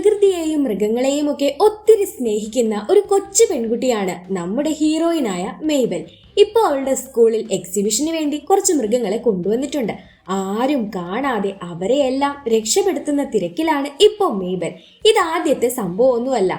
പ്രകൃതിയെയും മൃഗങ്ങളെയും ഒക്കെ ഒത്തിരി സ്നേഹിക്കുന്ന ഒരു കൊച്ചു പെൺകുട്ടിയാണ് നമ്മുടെ ഹീറോയിനായ മെയ്ബൽ. ഇപ്പോൾ അവളുടെ സ്കൂളിൽ എക്സിബിഷന് വേണ്ടി കുറച്ച് മൃഗങ്ങളെ കൊണ്ടുവന്നിട്ടുണ്ട്. ആരും കാണാതെ അവരെയെല്ലാം രക്ഷപ്പെടുത്തുന്ന തിരക്കിലാണ് ഇപ്പോൾ മെയ്ബൽ. ഇതാദ്യത്തെ സംഭവമൊന്നുമല്ല.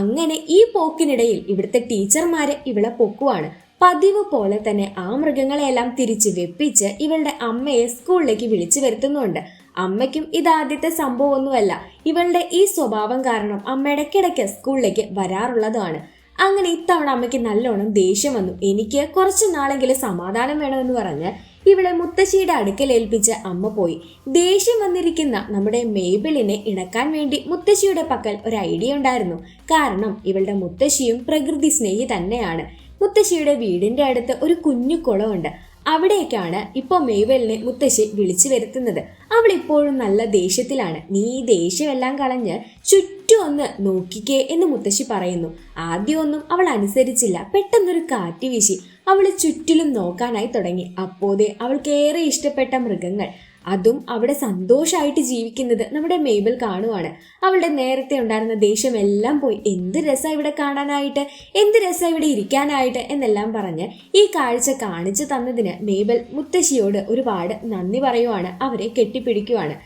അങ്ങനെ ഈ പോക്കിനിടയിൽ ഇവിടുത്തെ ടീച്ചർമാര് ഇവളെ പൊക്കുവാണ്. പതിവ് പോലെ തന്നെ ആ മൃഗങ്ങളെയെല്ലാം തിരിച്ച് വെപ്പിച്ച് ഇവളുടെ അമ്മയെ സ്കൂളിലേക്ക് വിളിച്ചു വരുത്തുന്നുണ്ട്. അമ്മയ്ക്കും ഇതാദ്യത്തെ സംഭവമൊന്നുമല്ല. ഇവളുടെ ഈ സ്വഭാവം കാരണം അമ്മ ഇടയ്ക്കിടയ്ക്ക് സ്കൂളിലേക്ക് വരാറുള്ളതാണ്. അങ്ങനെ ഇത്തവണ അമ്മയ്ക്ക് നല്ലോണം ദേഷ്യം വന്നു. എനിക്ക് കുറച്ചു നാളെങ്കിലും സമാധാനം വേണമെന്ന് പറഞ്ഞ് ഇവളെ മുത്തശ്ശിയുടെ അടുക്കൽ ഏൽപ്പിച്ച് അമ്മ പോയി. ദേഷ്യം വന്നിരിക്കുന്ന നമ്മുടെ മെയ്ബലിനെ ഇണക്കാൻ വേണ്ടി മുത്തശ്ശിയുടെ പക്കൽ ഒരു ഐഡിയ ഉണ്ടായിരുന്നു. കാരണം ഇവളുടെ മുത്തശ്ശിയും പ്രകൃതി സ്നേഹി തന്നെയാണ്. മുത്തശ്ശിയുടെ വീടിന്റെ അടുത്ത് ഒരു കുഞ്ഞു കുളമുണ്ട്. അവിടേക്കാണ് ഇപ്പോൾ മെയ്ബലിനെ മുത്തശ്ശി വിളിച്ചു വരുത്തുന്നത്. അവൾ ഇപ്പോഴും നല്ല ദേഷ്യത്തിലാണ്. നീ ഈ ദേഷ്യമെല്ലാം കളഞ്ഞ് ചുറ്റും ഒന്ന് നോക്കിക്കേ എന്ന് മുത്തശ്ശി പറയുന്നു. ആദ്യമൊന്നും അവൾ അനുസരിച്ചില്ല. പെട്ടെന്നൊരു കാറ്റ് വീശി അവൾ ചുറ്റിലും നോക്കാനായി തുടങ്ങി. അപ്പോഴേ അവൾക്ക് ഏറെ ഇഷ്ടപ്പെട്ട മൃഗങ്ങൾ, അതും അവിടെ സന്തോഷമായിട്ട് ജീവിക്കുന്നത് നമ്മുടെ മെയ്ബൽ കാണുവാണ്. അവളുടെ നേരത്തെ ഉണ്ടായിരുന്ന ദേഷ്യം എല്ലാം പോയി. എന്ത് രസം ഇവിടെ കാണാനായിട്ട്, എന്ത് രസം ഇവിടെ ഇരിക്കാനായിട്ട് എന്നെല്ലാം പറഞ്ഞ് ഈ കാഴ്ച കാണിച്ചു തന്നതിന് മെയ്ബൽ മുത്തശ്ശിയോട് ഒരുപാട് നന്ദി പറയുവാണ്. അവരെ കെട്ടിപ്പിടിക്കുവാണ്.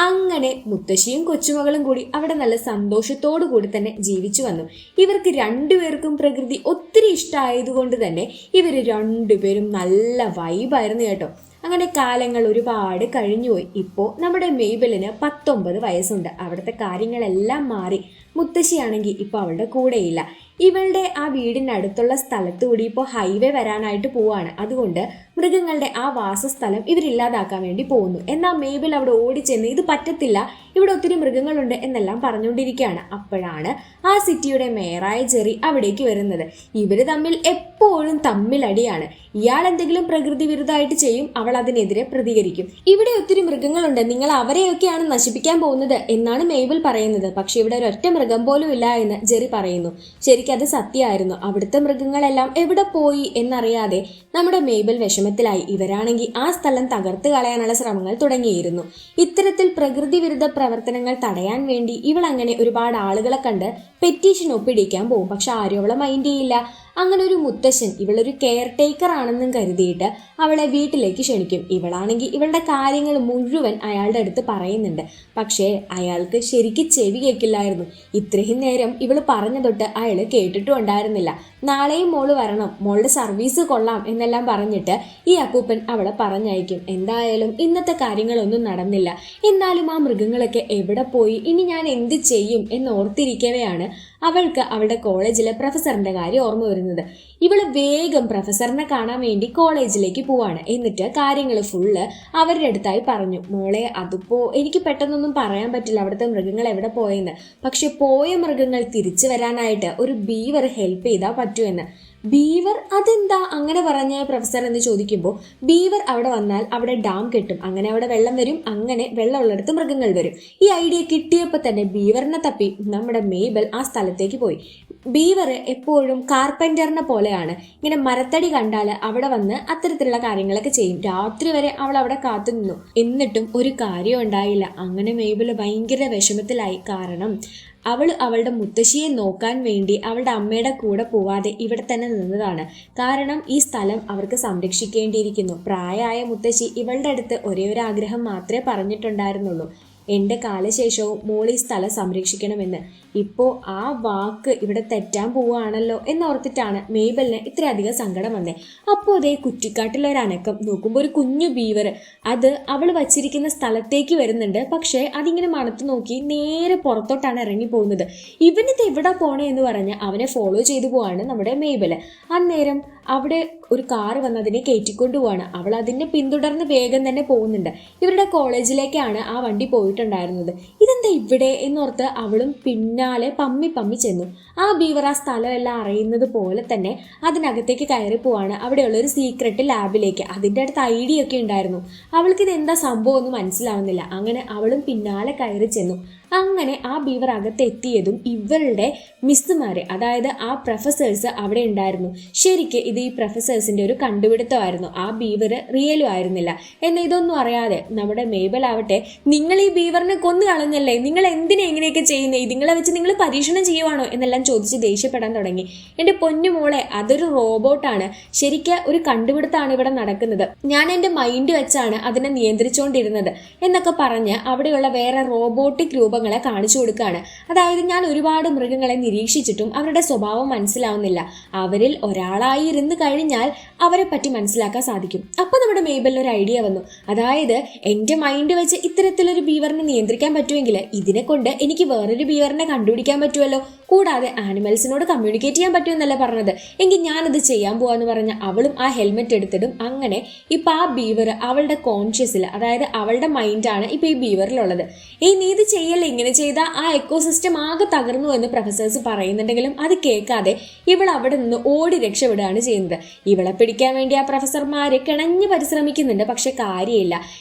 അങ്ങനെ മുത്തശ്ശിയും കൊച്ചുമകളും കൂടി അവിടെ നല്ല സന്തോഷത്തോടു കൂടി തന്നെ ജീവിച്ചു വന്നു. ഇവർക്ക് രണ്ടുപേർക്കും പ്രകൃതി ഒത്തിരി ഇഷ്ടമായതുകൊണ്ട് തന്നെ ഇവർ രണ്ടുപേരും നല്ല വൈബായിരുന്നു കേട്ടോ. അങ്ങനെ കാലങ്ങൾ ഒരുപാട് കഴിഞ്ഞുപോയി. ഇപ്പോൾ നമ്മുടെ മെയ്ബലിന് 19 വയസ്സുണ്ട്. അവിടുത്തെ കാര്യങ്ങളെല്ലാം മാറി. മുത്തശ്ശിയാണെങ്കിൽ ഇപ്പോൾ അവളുടെ കൂടെയില്ല. ഇവളുടെ ആ വീടിനടുത്തുള്ള സ്ഥലത്തുകൂടി ഇപ്പോൾ ഹൈവേ വരാനായിട്ട് പോവാണ്. അതുകൊണ്ട് മൃഗങ്ങളുടെ ആ വാസസ്ഥലം ഇവരില്ലാതാക്കാൻ വേണ്ടി പോകുന്നു. എന്നാൽ മെയ്ബൽ അവിടെ ഓടിച്ചെന്ന് ഇത് പറ്റത്തില്ല, ഇവിടെ ഒത്തിരി മൃഗങ്ങളുണ്ട് എന്നെല്ലാം പറഞ്ഞുകൊണ്ടിരിക്കുകയാണ്. അപ്പോഴാണ് ആ സിറ്റിയുടെ മേയറായ ജെറി അവിടേക്ക് വരുന്നത്. ഇവർ തമ്മിൽ എപ്പോഴും തമ്മിലടിയാണ്. ഇയാൾ എന്തെങ്കിലും പ്രകൃതി വിരുദ്ധമായിട്ട് ചെയ്യും, അവൾ അതിനെതിരെ പ്രതികരിക്കും. ഇവിടെ ഒത്തിരി മൃഗങ്ങളുണ്ട്, നിങ്ങൾ അവരെയൊക്കെയാണ് നശിപ്പിക്കാൻ പോകുന്നത് എന്നാണ് മെയ്ബൽ പറയുന്നത്. പക്ഷെ ഇവിടെ ഒരൊറ്റ മൃഗം പോലും ഇല്ല എന്ന് ജെറി പറയുന്നു. ശരിക്കും അത് സത്യമായിരുന്നു. അവിടുത്തെ മൃഗങ്ങളെല്ലാം എവിടെ പോയി എന്നറിയാതെ നമ്മുടെ മെയ്ബൽ വിഷമത്തിലായി. ഇവരാണെങ്കിൽ ആ സ്ഥലം തകർത്ത് കളയാനുള്ള ശ്രമങ്ങൾ തുടങ്ങിയിരുന്നു. ഇത്തരത്തിൽ പ്രകൃതി വിരുദ്ധ പ്രവർത്തനങ്ങൾ തടയാൻ വേണ്ടി ഇവൾ അങ്ങനെ ഒരുപാട് ആളുകളെ കണ്ട് പെറ്റീഷൻ ഒപ്പിടിക്കാൻ പോകും. പക്ഷെ ആരും അവളെ മൈൻഡ് ചെയ്യില്ല. അങ്ങനെ ഒരു മുത്തശ്ശൻ ഇവളൊരു കെയർ ടേക്കർ ആണെന്നും കരുതിയിട്ട് അവളെ വീട്ടിലേക്ക് ക്ഷണിക്കും. ഇവളാണെങ്കിൽ ഇവളുടെ കാര്യങ്ങൾ മുഴുവൻ അയാളുടെ അടുത്ത് പറയുന്നുണ്ട്. പക്ഷേ അയാൾക്ക് ശരിക്കും ചെവി കേൾക്കില്ലായിരുന്നു. ഇത്രയും നേരം ഇവള് പറഞ്ഞ തൊട്ട് അയാൾ കേട്ടിട്ടും ഉണ്ടായിരുന്നില്ല. നാളെയും മോള് വരണം, മോളുടെ സർവീസ് കൊള്ളാം എന്നെല്ലാം പറഞ്ഞിട്ട് ഈ അപ്പൂപ്പൻ അവളെ പറഞ്ഞയക്കും. എന്തായാലും ഇന്നത്തെ കാര്യങ്ങളൊന്നും നടന്നില്ല. എന്നാലും ആ മൃഗങ്ങളൊക്കെ എവിടെ പോയി, ഇനി ഞാൻ എന്ത് ചെയ്യും എന്നോർത്തിരിക്കവെയാണ് അവൾക്ക് അവളുടെ കോളേജിലെ പ്രൊഫസറിന്റെ കാര്യം ഓർമ്മ വരുന്നത്. ഇവള് വേഗം പ്രൊഫസറിനെ കാണാൻ വേണ്ടി കോളേജിലേക്ക് പോവാണ്. എന്നിട്ട് കാര്യങ്ങൾ ഫുള്ള് അവരുടെ അടുത്തായി പറഞ്ഞു. മോളെ, അതിപ്പോ എനിക്ക് പെട്ടെന്നൊന്നും പറയാൻ പറ്റില്ല അവിടുത്തെ മൃഗങ്ങൾ എവിടെ പോയെന്ന്. പക്ഷെ പോയ മൃഗങ്ങൾ തിരിച്ചു വരാനായിട്ട് ഒരു ബീവർ ഹെൽപ്പ് ചെയ്താൽ പറ്റുമെന്ന്. ബീവർ? അതെന്താ അങ്ങനെ പറഞ്ഞ പ്രൊഫസർ എന്ന് ചോദിക്കുമ്പോൾ, ബീവർ അവിടെ വന്നാൽ അവിടെ ഡാം കെട്ടും, അങ്ങനെ അവിടെ വെള്ളം വരും, അങ്ങനെ വെള്ളമുള്ളിടത്ത് മൃഗങ്ങൾ വരും. ഈ ഐഡിയ കിട്ടിയപ്പോൾ തന്നെ ബീവറിനെ തപ്പി നമ്മുടെ മെയ്ബൽ ആ സ്ഥലത്തേക്ക് പോയി. ബീവർ എപ്പോഴും കാർപ്പൻറ്ററിനെ പോലെയാണ്. ഇങ്ങനെ മരത്തടി കണ്ടാൽ അവിടെ വന്ന് അത്തരത്തിലുള്ള കാര്യങ്ങളൊക്കെ ചെയ്യും. രാത്രി വരെ അവൾ അവിടെ കാത്തു നിന്നു. എന്നിട്ടും ഒരു കാര്യം ഉണ്ടായില്ല. അങ്ങനെ മെയ്ബൽ ഭയങ്കര വിഷമത്തിലായി. കാരണം അവൾ അവളുടെ മുത്തശ്ശിയെ നോക്കാൻ വേണ്ടി അവളുടെ അമ്മയുടെ കൂടെ പോവാതെ ഇവിടെ തന്നെ നിന്നതാണ്. കാരണം ഈ സ്ഥലം അവർക്ക് സംരക്ഷിക്കേണ്ടിയിരിക്കുന്നു. പ്രായമായ മുത്തശ്ശി ഇവളുടെ അടുത്ത് ഒരേ ഒരു ആഗ്രഹം മാത്രമേ പറഞ്ഞിട്ടുണ്ടായിരുന്നുള്ളൂ, എൻ്റെ കാലശേഷവും മോൾ ഈ സ്ഥലം സംരക്ഷിക്കണമെന്ന്. ഇപ്പോൾ ആ വാക്ക് ഇവിടെ തെറ്റാൻ പോവുകയാണല്ലോ എന്നോർത്തിട്ടാണ് മെയ്ബലിന് ഇത്രയധികം സങ്കടം വന്നേ. അപ്പോൾ അതേ കുറ്റിക്കാട്ടിലൊരനക്കം. നോക്കുമ്പോൾ ഒരു കുഞ്ഞു ബീവർ അത് അവൾ വച്ചിരിക്കുന്ന സ്ഥലത്തേക്ക് വരുന്നുണ്ട്. പക്ഷേ അതിങ്ങനെ മണത്ത് നോക്കി നേരെ പുറത്തോട്ടാണ് ഇറങ്ങി പോകുന്നത്. ഇവനിത് എവിടെ പോണേ എന്ന് പറഞ്ഞ് അവനെ ഫോളോ ചെയ്തു പോവാണ് നമ്മുടെ മെയ്ബൽ. അന്നേരം അവിടെ ഒരു കാറ് വന്ന് അതിനെ കയറ്റിക്കൊണ്ടു പോവാണ്. അവൾ അതിനെ പിന്തുടർന്ന് വേഗം തന്നെ പോകുന്നുണ്ട്. ഇവരുടെ കോളേജിലേക്കാണ് ആ വണ്ടി പോയിട്ടുണ്ടായിരുന്നത്. ഇതെന്താ ഇവിടെ എന്നോർത്ത് അവളും പിന്നാലെ പമ്മി ചെന്നു. ആ ബീവർ ആ സ്ഥലമെല്ലാം അറിയുന്നത് പോലെ തന്നെ അതിനകത്തേക്ക് കയറി പോവാണ്. അവിടെയുള്ള ഒരു സീക്രട്ട് ലാബിലേക്ക്. അതിൻ്റെ അടുത്ത് ഐഡിയ ഒക്കെ ഉണ്ടായിരുന്നു. അവൾക്ക് ഇത് എന്താ സംഭവം ഒന്നും മനസ്സിലാവുന്നില്ല. അങ്ങനെ അവളും പിന്നാലെ കയറി ചെന്നു. അങ്ങനെ ആ ബീവർ അകത്തെത്തിയതും ഇവരുടെ മിസ്സുമാര്, അതായത് ആ പ്രൊഫസേഴ്സ് അവിടെ ഉണ്ടായിരുന്നു. ശരിക്ക് ഇത് ഈ പ്രൊഫസേഴ്സിന്റെ ഒരു കണ്ടുപിടുത്തമായിരുന്നു, ആ ബീവർ റിയലും ആയിരുന്നില്ല. എന്നാൽ ഇതൊന്നും അറിയാതെ നമ്മുടെ മേബൽ ആവട്ടെ, നിങ്ങൾ ഈ ബീവറിനെ കൊന്നു കളഞ്ഞല്ലേ, നിങ്ങൾ എന്തിനാ ഇങ്ങനെയൊക്കെ ചെയ്യുന്നത്, ഇതിങ്ങളെ വെച്ച് നിങ്ങൾ പരീക്ഷണം ചെയ്യുവാണോ എന്നെല്ലാം ചോദിച്ച് ദേഷ്യപ്പെടാൻ തുടങ്ങി. എൻ്റെ പൊന്നു മോളെ, അതൊരു റോബോട്ടാണ്, ശരിക്കും ഒരു കണ്ടുപിടുത്തമാണ് ഇവിടെ നടക്കുന്നത്, ഞാൻ എൻ്റെ മൈൻഡ് വെച്ചാണ് അതിനെ നിയന്ത്രിച്ചുകൊണ്ടിരുന്നത് എന്നൊക്കെ പറഞ്ഞ് അവിടെയുള്ള വേറെ റോബോട്ടിക് രൂപങ്ങളെ കാണിച്ചു കൊടുക്കുകയാണ്. അതായത് ഞാൻ ഒരുപാട് മൃഗങ്ങളെ നിരീക്ഷിച്ചിട്ടും അവരുടെ സ്വഭാവം മനസ്സിലാവുന്നില്ല, അവരിൽ ഒരാളായി ഇരുന്ന് കഴിഞ്ഞാൽ അവരെ പറ്റി മനസ്സിലാക്കാൻ സാധിക്കും. അപ്പൊ നമ്മുടെ മേബലിന് ഒരു ഐഡിയ വന്നു, അതായത് എൻ്റെ മൈൻഡ് വെച്ച് ഇത്തരത്തിലൊരു ബീവറിനെ നിയന്ത്രിക്കാൻ പറ്റുമെങ്കിൽ ഇതിനെ കൊണ്ട് എനിക്ക് വേറൊരു ബീവറിനെ കണ്ടുപിടിക്കാൻ പറ്റുമല്ലോ, കൂടാതെ ആനിമൽസിനോട് കമ്മ്യൂണിക്കേറ്റ് ചെയ്യാൻ പറ്റുമെന്നല്ലേ പറഞ്ഞത്, എങ്കിൽ ഞാനത് ചെയ്യാൻ പോവാന്ന് പറഞ്ഞ അവളും ആ ഹെൽമെറ്റ് എടുത്തിടും. അങ്ങനെ ഇപ്പൊ ആ ബീവർ അവളുടെ കോൺഷ്യസിൽ, അതായത് അവളുടെ മൈൻഡാണ് ഇപ്പൊ ഈ ബീവറിലുള്ളത്. നീ ഇത് ചെയ്യല്ലേ, ഇങ്ങനെ ചെയ്ത ആ എക്കോസിസ്റ്റം ആകെ തകർന്നു എന്ന് പ്രൊഫസേഴ്സ് പറയുന്നുണ്ടെങ്കിലും അത് കേൾക്കാതെ ഇവൾ അവിടെ നിന്ന് ഓടി രക്ഷപ്പെടുകയാണ് ചെയ്യുന്നത്. ഇവളെ പിടിക്കാൻ വേണ്ടി ആ പ്രൊഫസർമാര് കിണഞ്ഞ് പരിശ്രമിക്കുന്നുണ്ട്, പക്ഷെ കാര്യമില്ല.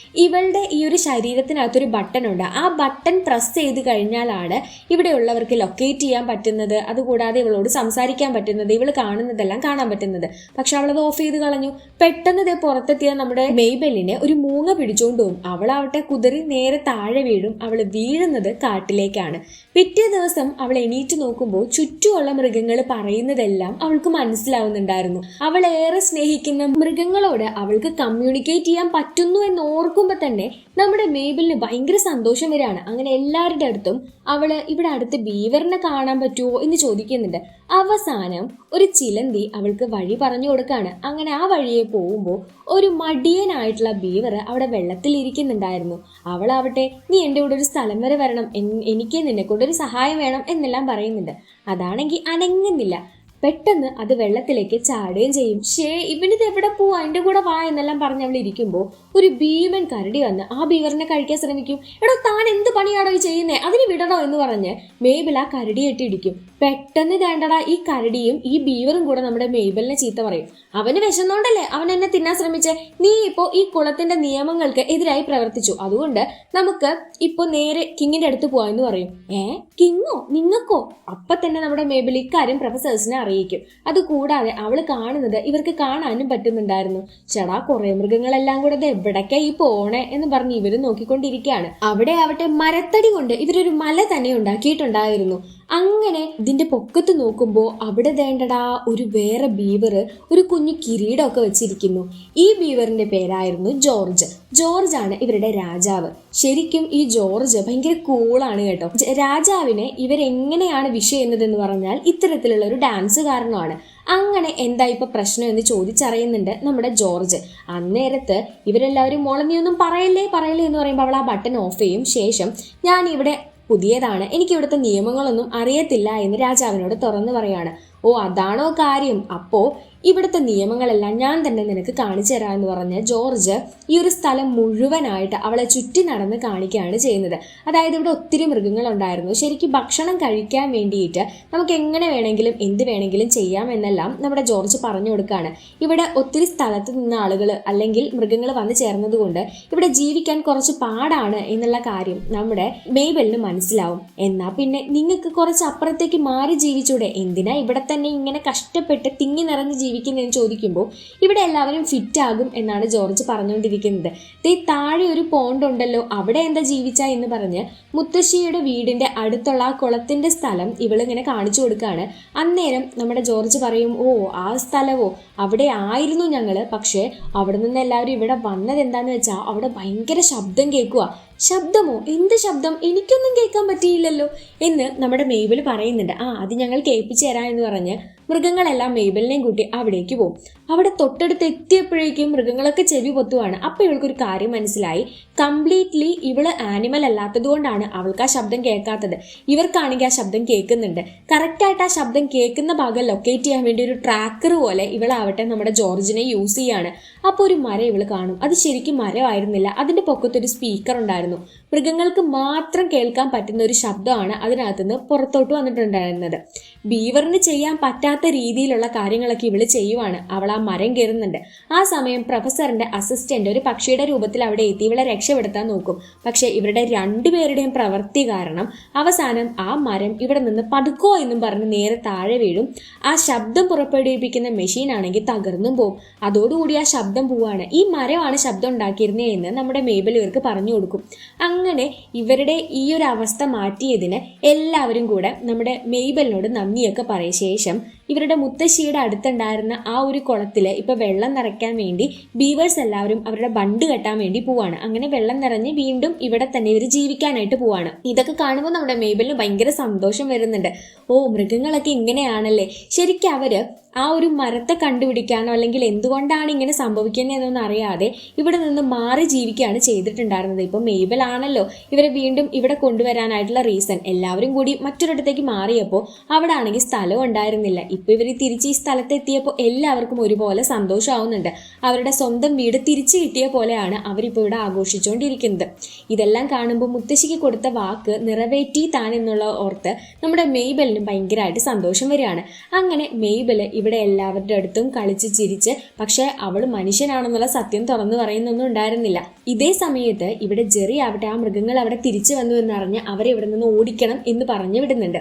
ഇവളുടെ ഈ ഒരു ശരീരത്തിനകത്തൊരു ബട്ടൺ ഉണ്ട്, ആ ബട്ടൺ പ്രസ് ചെയ്ത് കഴിഞ്ഞാലാണ് ഇവിടെയുള്ളവർക്ക് ലൊക്കേറ്റ് ചെയ്യാൻ പറ്റുന്നത്, അതുകൂടാതെ ഇവളോട് സംസാരിക്കാൻ പറ്റുന്നത്, ഇവൾ കാണുന്നതെല്ലാം കാണാൻ പറ്റുന്നത്. പക്ഷെ അവളത് ഓഫ് ചെയ്ത് കളഞ്ഞു. പെട്ടെന്ന് ഇതേ പുറത്തെത്തിയ നമ്മുടെ മെയ്ബെല്ലിനെ ഒരു മൂങ്ങ പിടിച്ചോണ്ട് പോകും. അവളാവട്ടെ കുതിറി നേരെ താഴെ വീഴും. അവൾ വീഴുന്നത് കാട്ടിലേക്കാണ്. പിറ്റേ ദിവസം അവൾ എണീറ്റ് നോക്കുമ്പോൾ ചുറ്റുമുള്ള മൃഗങ്ങൾ പറയുന്നതെല്ലാം അവൾക്ക് മനസ്സിലാവുന്നുണ്ടായിരുന്നു. അവൾ ഏറെ സ്നേഹിക്കുന്ന മൃഗങ്ങളോട് അവൾക്ക് കമ്മ്യൂണിക്കേറ്റ് ചെയ്യാൻ പറ്റുന്നു എന്ന് ഓർക്കുമ്പോൾ തന്നെ നമ്മുടെ മേബലിന് ഭയങ്കര സന്തോഷം വരികയാണ്. അങ്ങനെ എല്ലാവരുടെ അടുത്തും അവള് ഇവിടെ അടുത്ത് ബീവറിനെ കാണാൻ പറ്റുമോ എന്ന് ചോദിക്കുന്നുണ്ട്. അവസാനം ഒരു ചിലന്തി അവൾക്ക് വഴി പറഞ്ഞു കൊടുക്കാണ്. അങ്ങനെ ആ വഴിയെ പോകുമ്പോൾ ഒരു മടിയനായിട്ടുള്ള ബീവർ അവിടെ വെള്ളത്തിൽ ഇരിക്കുന്നുണ്ടായിരുന്നു. അവളാവട്ടെ, നീ എൻ്റെ കൂടെ ഒരു സ്ഥലം വരെ വരണം, എനിക്ക് നിന്നെ കൊണ്ടൊരു സഹായം വേണം എന്നെല്ലാം പറയുന്നുണ്ട്. അതാണെങ്കിൽ അനങ്ങുന്നില്ല. പെട്ടെന്ന് അത് വെള്ളത്തിലേക്ക് ചാടുകയും ചെയ്യും. ഇവനിത് എവിടെ പോവാ, എൻ്റെ കൂടെ വാ എന്നെല്ലാം പറഞ്ഞ് അവൾ ഇരിക്കുമ്പോൾ ഒരു ഭീമൻ കരടി വന്ന് ആ ബീവറിനെ കഴിക്കാൻ ശ്രമിക്കും. എടോ, താൻ എന്ത് പണിയാണോ ഈ ചെയ്യുന്നേ, അതിന് വിടണോ എന്ന് പറഞ്ഞ് മേബിൾ ആ കരടിയായിട്ട് ഇടിക്കും. പെട്ടെന്ന് വേണ്ടടാ, ഈ കരടിയും ഈ ബീവറും കൂടെ നമ്മുടെ മേബലിനെ ചീത്ത പറയും. അവന് വിശന്നോണ്ടല്ലേ അവൻ എന്നെ തിന്നാൻ ശ്രമിച്ചേ, നീ ഇപ്പോ ഈ കുളത്തിന്റെ നിയമങ്ങൾക്ക് എതിരായി പ്രവർത്തിച്ചു, അതുകൊണ്ട് നമുക്ക് ഇപ്പൊ നേരെ കിങ്ങിന്റെ അടുത്ത് പോവാന്ന് പറയും. കിങ്ങോ, നിങ്ങൾക്കോ? അപ്പൊ തന്നെ നമ്മുടെ മേബിൾ ഇക്കാര്യം പ്രൊഫസേഴ്സിനെ അറിയിക്കും. അതുകൂടാതെ അവള് കാണുന്നത് ഇവർക്ക് കാണാനും പറ്റുന്നുണ്ടായിരുന്നു. ചേടാ, കുറെ മൃഗങ്ങളെല്ലാം കൂടെ എവിടേക്കാ ഈ പോണേ എന്ന് പറഞ്ഞ് ഇവര് നോക്കിക്കൊണ്ടിരിക്കുകയാണ്. അവിടെ ആവട്ടെ മരത്തടി കൊണ്ട് ഇവരൊരു മല തന്നെ ഉണ്ടാക്കിയിട്ടുണ്ടായിരുന്നു. അങ്ങനെ ഇതിന്റെ പൊക്കത്ത് നോക്കുമ്പോ അവിടെ വേണ്ടടാ ഒരു വേറെ ബീവർ ഒരു കുഞ്ഞു കിരീടമൊക്കെ വെച്ചിരിക്കുന്നു. ഈ ബീവറിന്റെ പേരായിരുന്നു ജോർജ്. ജോർജ് ആണ് ഇവരുടെ രാജാവ്. ശരിക്കും ഈ ജോർജ് ഭയങ്കര കൂളാണ് കേട്ടോ. രാജാവിനെ ഇവരെങ്ങനെയാണ് വിഷ് ചെയ്യുന്നതെന്ന് പറഞ്ഞാൽ ഇത്തരത്തിലുള്ള ഒരു ഡാൻസ് കാരണമാണ്. അങ്ങനെ എന്താ ഇപ്പൊ പ്രശ്നം എന്ന് ചോദിച്ചറിയുന്നുണ്ട് നമ്മുടെ ജോർജ്. അന്നേരത്ത് ഇവരെല്ലാവരും മോളെ നീ ഒന്നും പറയല്ലേ എന്ന് പറയുമ്പോൾ അവൾ ആ ബട്ടൺ ഓഫ് ചെയ്യും. ശേഷം ഞാൻ ഇവിടെ പുതിയതാണ്, എനിക്ക് ഇവിടുത്തെ നിയമങ്ങളൊന്നും അറിയത്തില്ല എന്ന് രാജാവിനോട് തുറന്നു പറയാണ്. ഓ, അതാണോ കാര്യം, അപ്പോ ഇവിടുത്തെ നിയമങ്ങളെല്ലാം ഞാൻ തന്നെ നിനക്ക് കാണിച്ചു തരാമെന്ന് പറഞ്ഞ് ജോർജ് ഈ ഒരു സ്ഥലം മുഴുവനായിട്ട് അവളെ ചുറ്റി നടന്ന് കാണിക്കുകയാണ് ചെയ്യുന്നത്. അതായത് ഇവിടെ ഒത്തിരി മൃഗങ്ങളുണ്ടായിരുന്നു. ശരിക്കും ഭക്ഷണം കഴിക്കാൻ വേണ്ടിയിട്ട് നമുക്ക് എങ്ങനെ വേണമെങ്കിലും എന്ത് വേണമെങ്കിലും ചെയ്യാമെന്നെല്ലാം നമ്മുടെ ജോർജ് പറഞ്ഞു കൊടുക്കുകയാണ്. ഇവിടെ ഒത്തിരി സ്ഥലത്ത് നിന്ന ആളുകൾ അല്ലെങ്കിൽ മൃഗങ്ങൾ വന്നു ചേർന്നത് കൊണ്ട് ഇവിടെ ജീവിക്കാൻ കുറച്ച് പാടാണ് എന്നുള്ള കാര്യം നമ്മുടെ മേബലിന് മനസ്സിലാവും. എന്നാ പിന്നെ നിങ്ങൾക്ക് കുറച്ച് അപ്പുറത്തേക്ക് മാറി ജീവിച്ചൂടെ, എന്തിനാ ഇവിടെ തന്നെ ഇങ്ങനെ കഷ്ടപ്പെട്ട് തിങ്ങി നിറഞ്ഞ് ജീവിക്കുന്നതെന്ന് ചോദിക്കുമ്പോൾ ഇവിടെ എല്ലാവരും ഫിറ്റ് ആകും എന്നാണ് ജോർജ് പറഞ്ഞുകൊണ്ടിരിക്കുന്നത്. താഴെ ഒരു പോണ്ട് ഉണ്ടല്ലോ, അവിടെ എന്താ ജീവിച്ചാ എന്ന് പറഞ്ഞ് മുത്തശ്ശിയുടെ വീടിന്റെ അടുത്തുള്ള ആ കുളത്തിന്റെ സ്ഥലം ഇവളിങ്ങനെ കാണിച്ചു കൊടുക്കുകയാണ്. അന്നേരം നമ്മുടെ ജോർജ് പറയും, ഓ ആ സ്ഥലവോ, അവിടെ ആയിരുന്നു ഞങ്ങള്, പക്ഷെ അവിടെ നിന്ന് എല്ലാവരും ഇവിടെ വന്നത് എന്താന്ന് വെച്ചാൽ അവിടെ ഭയങ്കര ശബ്ദം കേൾക്കുക. ശബ്ദമോ, എന്ത് ശബ്ദം, എനിക്കൊന്നും കേൾക്കാൻ പറ്റിയില്ലല്ലോ എന്ന് നമ്മുടെ മേബിൾ പറയുന്നുണ്ട്. അത് ഞങ്ങൾ കേൾപ്പിച്ചു തരാം എന്ന് പറഞ്ഞ് മൃഗങ്ങളെല്ലാം മേബലിനെയും കൂട്ടി അവിടേക്ക് പോകും. അവിടെ തൊട്ടടുത്ത് എത്തിയപ്പോഴേക്കും മൃഗങ്ങളൊക്കെ ചെവി പൊത്തുവാണ്. അപ്പൊ ഇവൾക്കൊരു കാര്യം മനസ്സിലായി, കംപ്ലീറ്റ്ലി ഇവള് ആനിമൽ അല്ലാത്തത് കൊണ്ടാണ് അവൾക്ക് ആ ശബ്ദം കേൾക്കാത്തത്. ഇവർക്കാണെങ്കിൽ ആ ശബ്ദം കേൾക്കുന്നുണ്ട്. കറക്റ്റായിട്ട് ആ ശബ്ദം കേൾക്കുന്ന ഭാഗം ലൊക്കേറ്റ് ചെയ്യാൻ വേണ്ടി ഒരു ട്രാക്കർ പോലെ ഇവളാവട്ടെ നമ്മുടെ ജോർജിനെ യൂസ് ചെയ്യാണ്. അപ്പോൾ ഒരു മരം ഇവള് കാണും. അത് ശരിക്കും മരമായിരുന്നില്ല, അതിന്റെ പൊക്കത്തൊരു സ്പീക്കർ ഉണ്ടായിരുന്നു. മൃഗങ്ങൾക്ക് മാത്രം കേൾക്കാൻ പറ്റുന്ന ഒരു ശബ്ദമാണ് അതിനകത്തുനിന്ന് പുറത്തോട്ട് വന്നിട്ടുണ്ടായിരുന്നത്. ബീവറിന് ചെയ്യാൻ പറ്റാത്ത രീതിയിലുള്ള കാര്യങ്ങളൊക്കെ ഇവള് ചെയ്യുവാണ്. അവൾ ആ മരം കയറുന്നുണ്ട്. ആ സമയം പ്രൊഫസറിന്റെ അസിസ്റ്റന്റ് ഒരു പക്ഷിയുടെ രൂപത്തിൽ അവിടെ എത്തി ഇവളെ രക്ഷപ്പെടുത്താൻ നോക്കും. പക്ഷെ ഇവരുടെ രണ്ടുപേരുടെയും പ്രവൃത്തി കാരണം അവസാനം ആ മരം ഇവിടെ നിന്ന് പതുക്കോ എന്നും പറഞ്ഞ് നേരെ താഴെ വീഴും. ആ ശബ്ദം പുറപ്പെടുവിപ്പിക്കുന്ന മെഷീൻ ആണെങ്കിൽ തകർന്നും പോവും. അതോടുകൂടി ആ ശബ്ദം പോവാണ്. ഈ മരമാണ് ശബ്ദം ഉണ്ടാക്കിയിരുന്നേ എന്ന് നമ്മുടെ മേബൽ ഇവർക്ക് പറഞ്ഞു കൊടുക്കും. അങ്ങനെ ഇവരുടെ ഈ ഒരു അവസ്ഥ മാറ്റിയതിന് എല്ലാവരും കൂടെ നമ്മുടെ മേബലിനോട് നന്ദിയൊക്കെ പറയ ശേഷം ഇവരുടെ മുത്തശ്ശിയുടെ അടുത്തുണ്ടായിരുന്ന ആ ഒരു കുളത്തില് ഇപ്പൊ വെള്ളം നിറയ്ക്കാൻ വേണ്ടി ബീവേഴ്സ് എല്ലാവരും അവരുടെ ബണ്ട് കെട്ടാൻ വേണ്ടി പോവാണ്. അങ്ങനെ വെള്ളം നിറഞ്ഞ് വീണ്ടും ഇവിടെ തന്നെ ഇവർ ജീവിക്കാനായിട്ട് പോവാണ്. ഇതൊക്കെ കാണുമ്പോൾ നമ്മുടെ മേബലിന് ഭയങ്കര സന്തോഷം വരുന്നുണ്ട്. ഓ, മൃഗങ്ങളൊക്കെ ഇങ്ങനെയാണല്ലേ. ശരിക്കും അവര് ആ ഒരു മരത്തെ കണ്ടുപിടിക്കാനോ അല്ലെങ്കിൽ എന്തുകൊണ്ടാണ് ഇങ്ങനെ സംഭവിക്കുന്നതെന്നൊന്നും അറിയാതെ ഇവിടെ നിന്ന് മാറി ജീവിക്കുകയാണ് ചെയ്തിട്ടുണ്ടായിരുന്നത്. ഇപ്പൊ മേബൽ ആണല്ലോ ഇവരെ വീണ്ടും ഇവിടെ കൊണ്ടുവരാനായിട്ടുള്ള റീസൺ. എല്ലാവരും കൂടി മറ്റൊരിടത്തേക്ക് മാറിയപ്പോൾ അവിടെ ആണെങ്കിൽ സ്ഥലം ഉണ്ടായിരുന്നില്ല. ഇപ്പൊ ഇവർ തിരിച്ച് ഈ സ്ഥലത്തെത്തിയപ്പോൾ എല്ലാവർക്കും ഒരുപോലെ സന്തോഷമാവുന്നുണ്ട്. അവരുടെ സ്വന്തം വീട് തിരിച്ചു കിട്ടിയ പോലെയാണ് അവരിപ്പോൾ ഇവിടെ ആഘോഷിച്ചുകൊണ്ടിരിക്കുന്നത്. ഇതെല്ലാം കാണുമ്പോൾ മുത്തശ്ശിക്ക് കൊടുത്ത വാക്ക് നിറവേറ്റി താൻ എന്നുള്ള ഓർത്ത് നമ്മുടെ മേബലിനും ഭയങ്കരമായിട്ട് സന്തോഷം വരികയാണ്. അങ്ങനെ മേബല് ഇവിടെ എല്ലാവരുടെ അടുത്തും കളിച്ച് ചിരിച്ച്, പക്ഷെ അവൾ മനുഷ്യനാണെന്നുള്ള സത്യം തുറന്നു പറയുന്നൊന്നും ഉണ്ടായിരുന്നില്ല. ഇതേ സമയത്ത് ഇവിടെ ജെറി ആവട്ടെ ആ മൃഗങ്ങൾ അവിടെ തിരിച്ചു വന്നു എന്നറിഞ്ഞ് അവരെ ഇവിടെ നിന്ന് ഓടിക്കണം എന്ന് പറഞ്ഞു വിടുന്നുണ്ട്.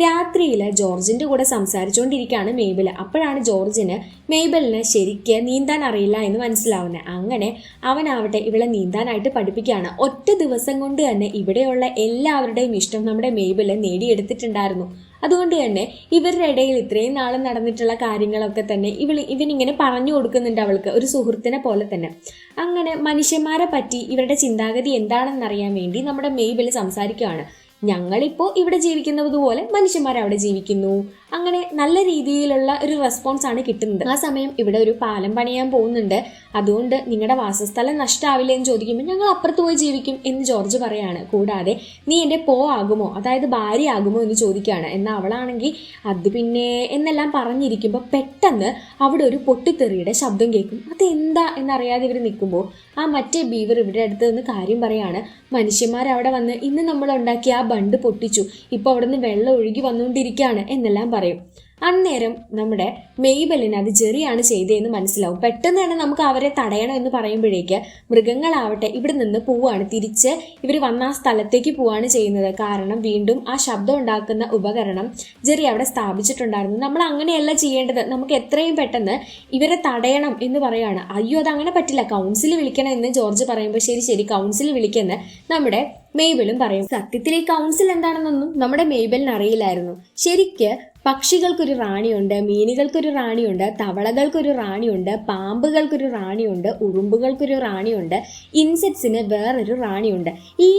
രാത്രിയിൽ ജോർജിന്റെ കൂടെ സംസാരിച്ചുകൊണ്ടിരിക്കുകയാണ് മേബൽ. അപ്പോഴാണ് ജോർജിന് മേബലിന് ശരിക്ക് നീന്താൻ അറിയില്ല എന്ന് മനസ്സിലാവുന്നത്. അങ്ങനെ അവനാവട്ടെ ഇവളെ നീന്താനായിട്ട് പഠിപ്പിക്കുകയാണ്. ഒറ്റ ദിവസം കൊണ്ട് തന്നെ ഇവിടെയുള്ള എല്ലാവരുടെയും ഇഷ്ടം നമ്മുടെ മേബൽ നേടിയെടുത്തിട്ടുണ്ടായിരുന്നു. അതുകൊണ്ട് തന്നെ ഇവരുടെ ഇടയിൽ ഇത്രയും നാളും നടന്നിട്ടുള്ള കാര്യങ്ങളൊക്കെ തന്നെ ഇവനിങ്ങനെ പറഞ്ഞു കൊടുക്കുന്നുണ്ട് അവൾക്ക്, ഒരു സുഹൃത്തിനെ പോലെ തന്നെ. അങ്ങനെ മനുഷ്യന്മാരെ പറ്റി ഇവരുടെ ചിന്താഗതി എന്താണെന്നറിയാൻ വേണ്ടി നമ്മുടെ മേബൽ സംസാരിക്കുകയാണ്. ഞങ്ങളിപ്പോ ഇവിടെ ജീവിക്കുന്നത് പോലെ മനുഷ്യന്മാർ അവിടെ ജീവിക്കുന്നു. അങ്ങനെ നല്ല രീതിയിലുള്ള ഒരു റെസ്പോൺസ് ആണ് കിട്ടുന്നത്. ആ സമയം ഇവിടെ ഒരു പാലം പണിയാൻ പോകുന്നുണ്ട്, അതുകൊണ്ട് നിങ്ങളുടെ വാസസ്ഥലം നഷ്ടമാവില്ല എന്ന് ചോദിക്കുമ്പോൾ ഞങ്ങൾ അപ്പുറത്ത് പോയി ജീവിക്കും എന്ന് ജോർജ് പറയാണ്. കൂടാതെ നീ എൻ്റെ ആകുമോ, അതായത് ഭാര്യ ആകുമോ എന്ന് ചോദിക്കുകയാണ്. എന്നാൽ അവളാണെങ്കിൽ അത് പിന്നെ എന്നെല്ലാം പറഞ്ഞിരിക്കുമ്പോൾ പെട്ടെന്ന് അവിടെ ഒരു പൊട്ടിത്തെറിയുടെ ശബ്ദം കേൾക്കും. അതെന്താ എന്നറിയാതെ ഇവർ നിൽക്കുമ്പോൾ ആ മറ്റേ ബീവർ ഇവിടെ അടുത്ത് നിന്ന് കാര്യം പറയാണ്. മനുഷ്യന്മാർ അവിടെ വന്ന് ഇന്ന് നമ്മൾ ഉണ്ടാക്കിയ ആ ബണ്ട് പൊട്ടിച്ചു, ഇപ്പോൾ അവിടെ നിന്ന് വെള്ളം ഒഴുകി വന്നുകൊണ്ടിരിക്കുകയാണ് എന്നെല്ലാം പറയും. അന്നേരം നമ്മുടെ മേബലിന് അത് ജെറിയാണ് ചെയ്തതെന്ന് മനസ്സിലാവും. പെട്ടെന്ന് തന്നെ നമുക്ക് അവരെ തടയണം എന്ന് പറയുമ്പോഴേക്ക് മൃഗങ്ങളാവട്ടെ ഇവിടെ നിന്ന് പോവുകയാണ്. തിരിച്ച് ഇവർ വന്ന ആ സ്ഥലത്തേക്ക് പോവുകയാണ് ചെയ്യുന്നത്. കാരണം വീണ്ടും ആ ശബ്ദം ഉണ്ടാക്കുന്ന ഉപകരണം ജെറി അവിടെ സ്ഥാപിച്ചിട്ടുണ്ടായിരുന്നു. നമ്മൾ അങ്ങനെയല്ല ചെയ്യേണ്ടത്, നമുക്ക് എത്രയും പെട്ടെന്ന് ഇവരെ തടയണം എന്ന് പറയാണ്. അയ്യോ, അതങ്ങനെ പറ്റില്ല, കൗൺസിൽ വിളിക്കണം എന്ന് ജോർജ് പറയുമ്പോൾ ശരി കൗൺസിൽ വിളിക്കുന്ന നമ്മുടെ മേബലും പറയും. സത്യത്തിൽ ഈ കൗൺസിൽ എന്താണെന്നൊന്നും നമ്മുടെ മേബലിന് അറിയില്ലായിരുന്നു. ശരിക്ക് പക്ഷികൾക്കൊരു റാണിയുണ്ട്, മീനുകൾക്കൊരു റാണിയുണ്ട്, തവളകൾക്കൊരു റാണിയുണ്ട്, പാമ്പുകൾക്കൊരു റാണിയുണ്ട്, ഉറുമ്പുകൾക്കൊരു റാണിയുണ്ട്, ഇൻസെക്ട്സിന് വേറൊരു റാണിയുണ്ട്. ഈ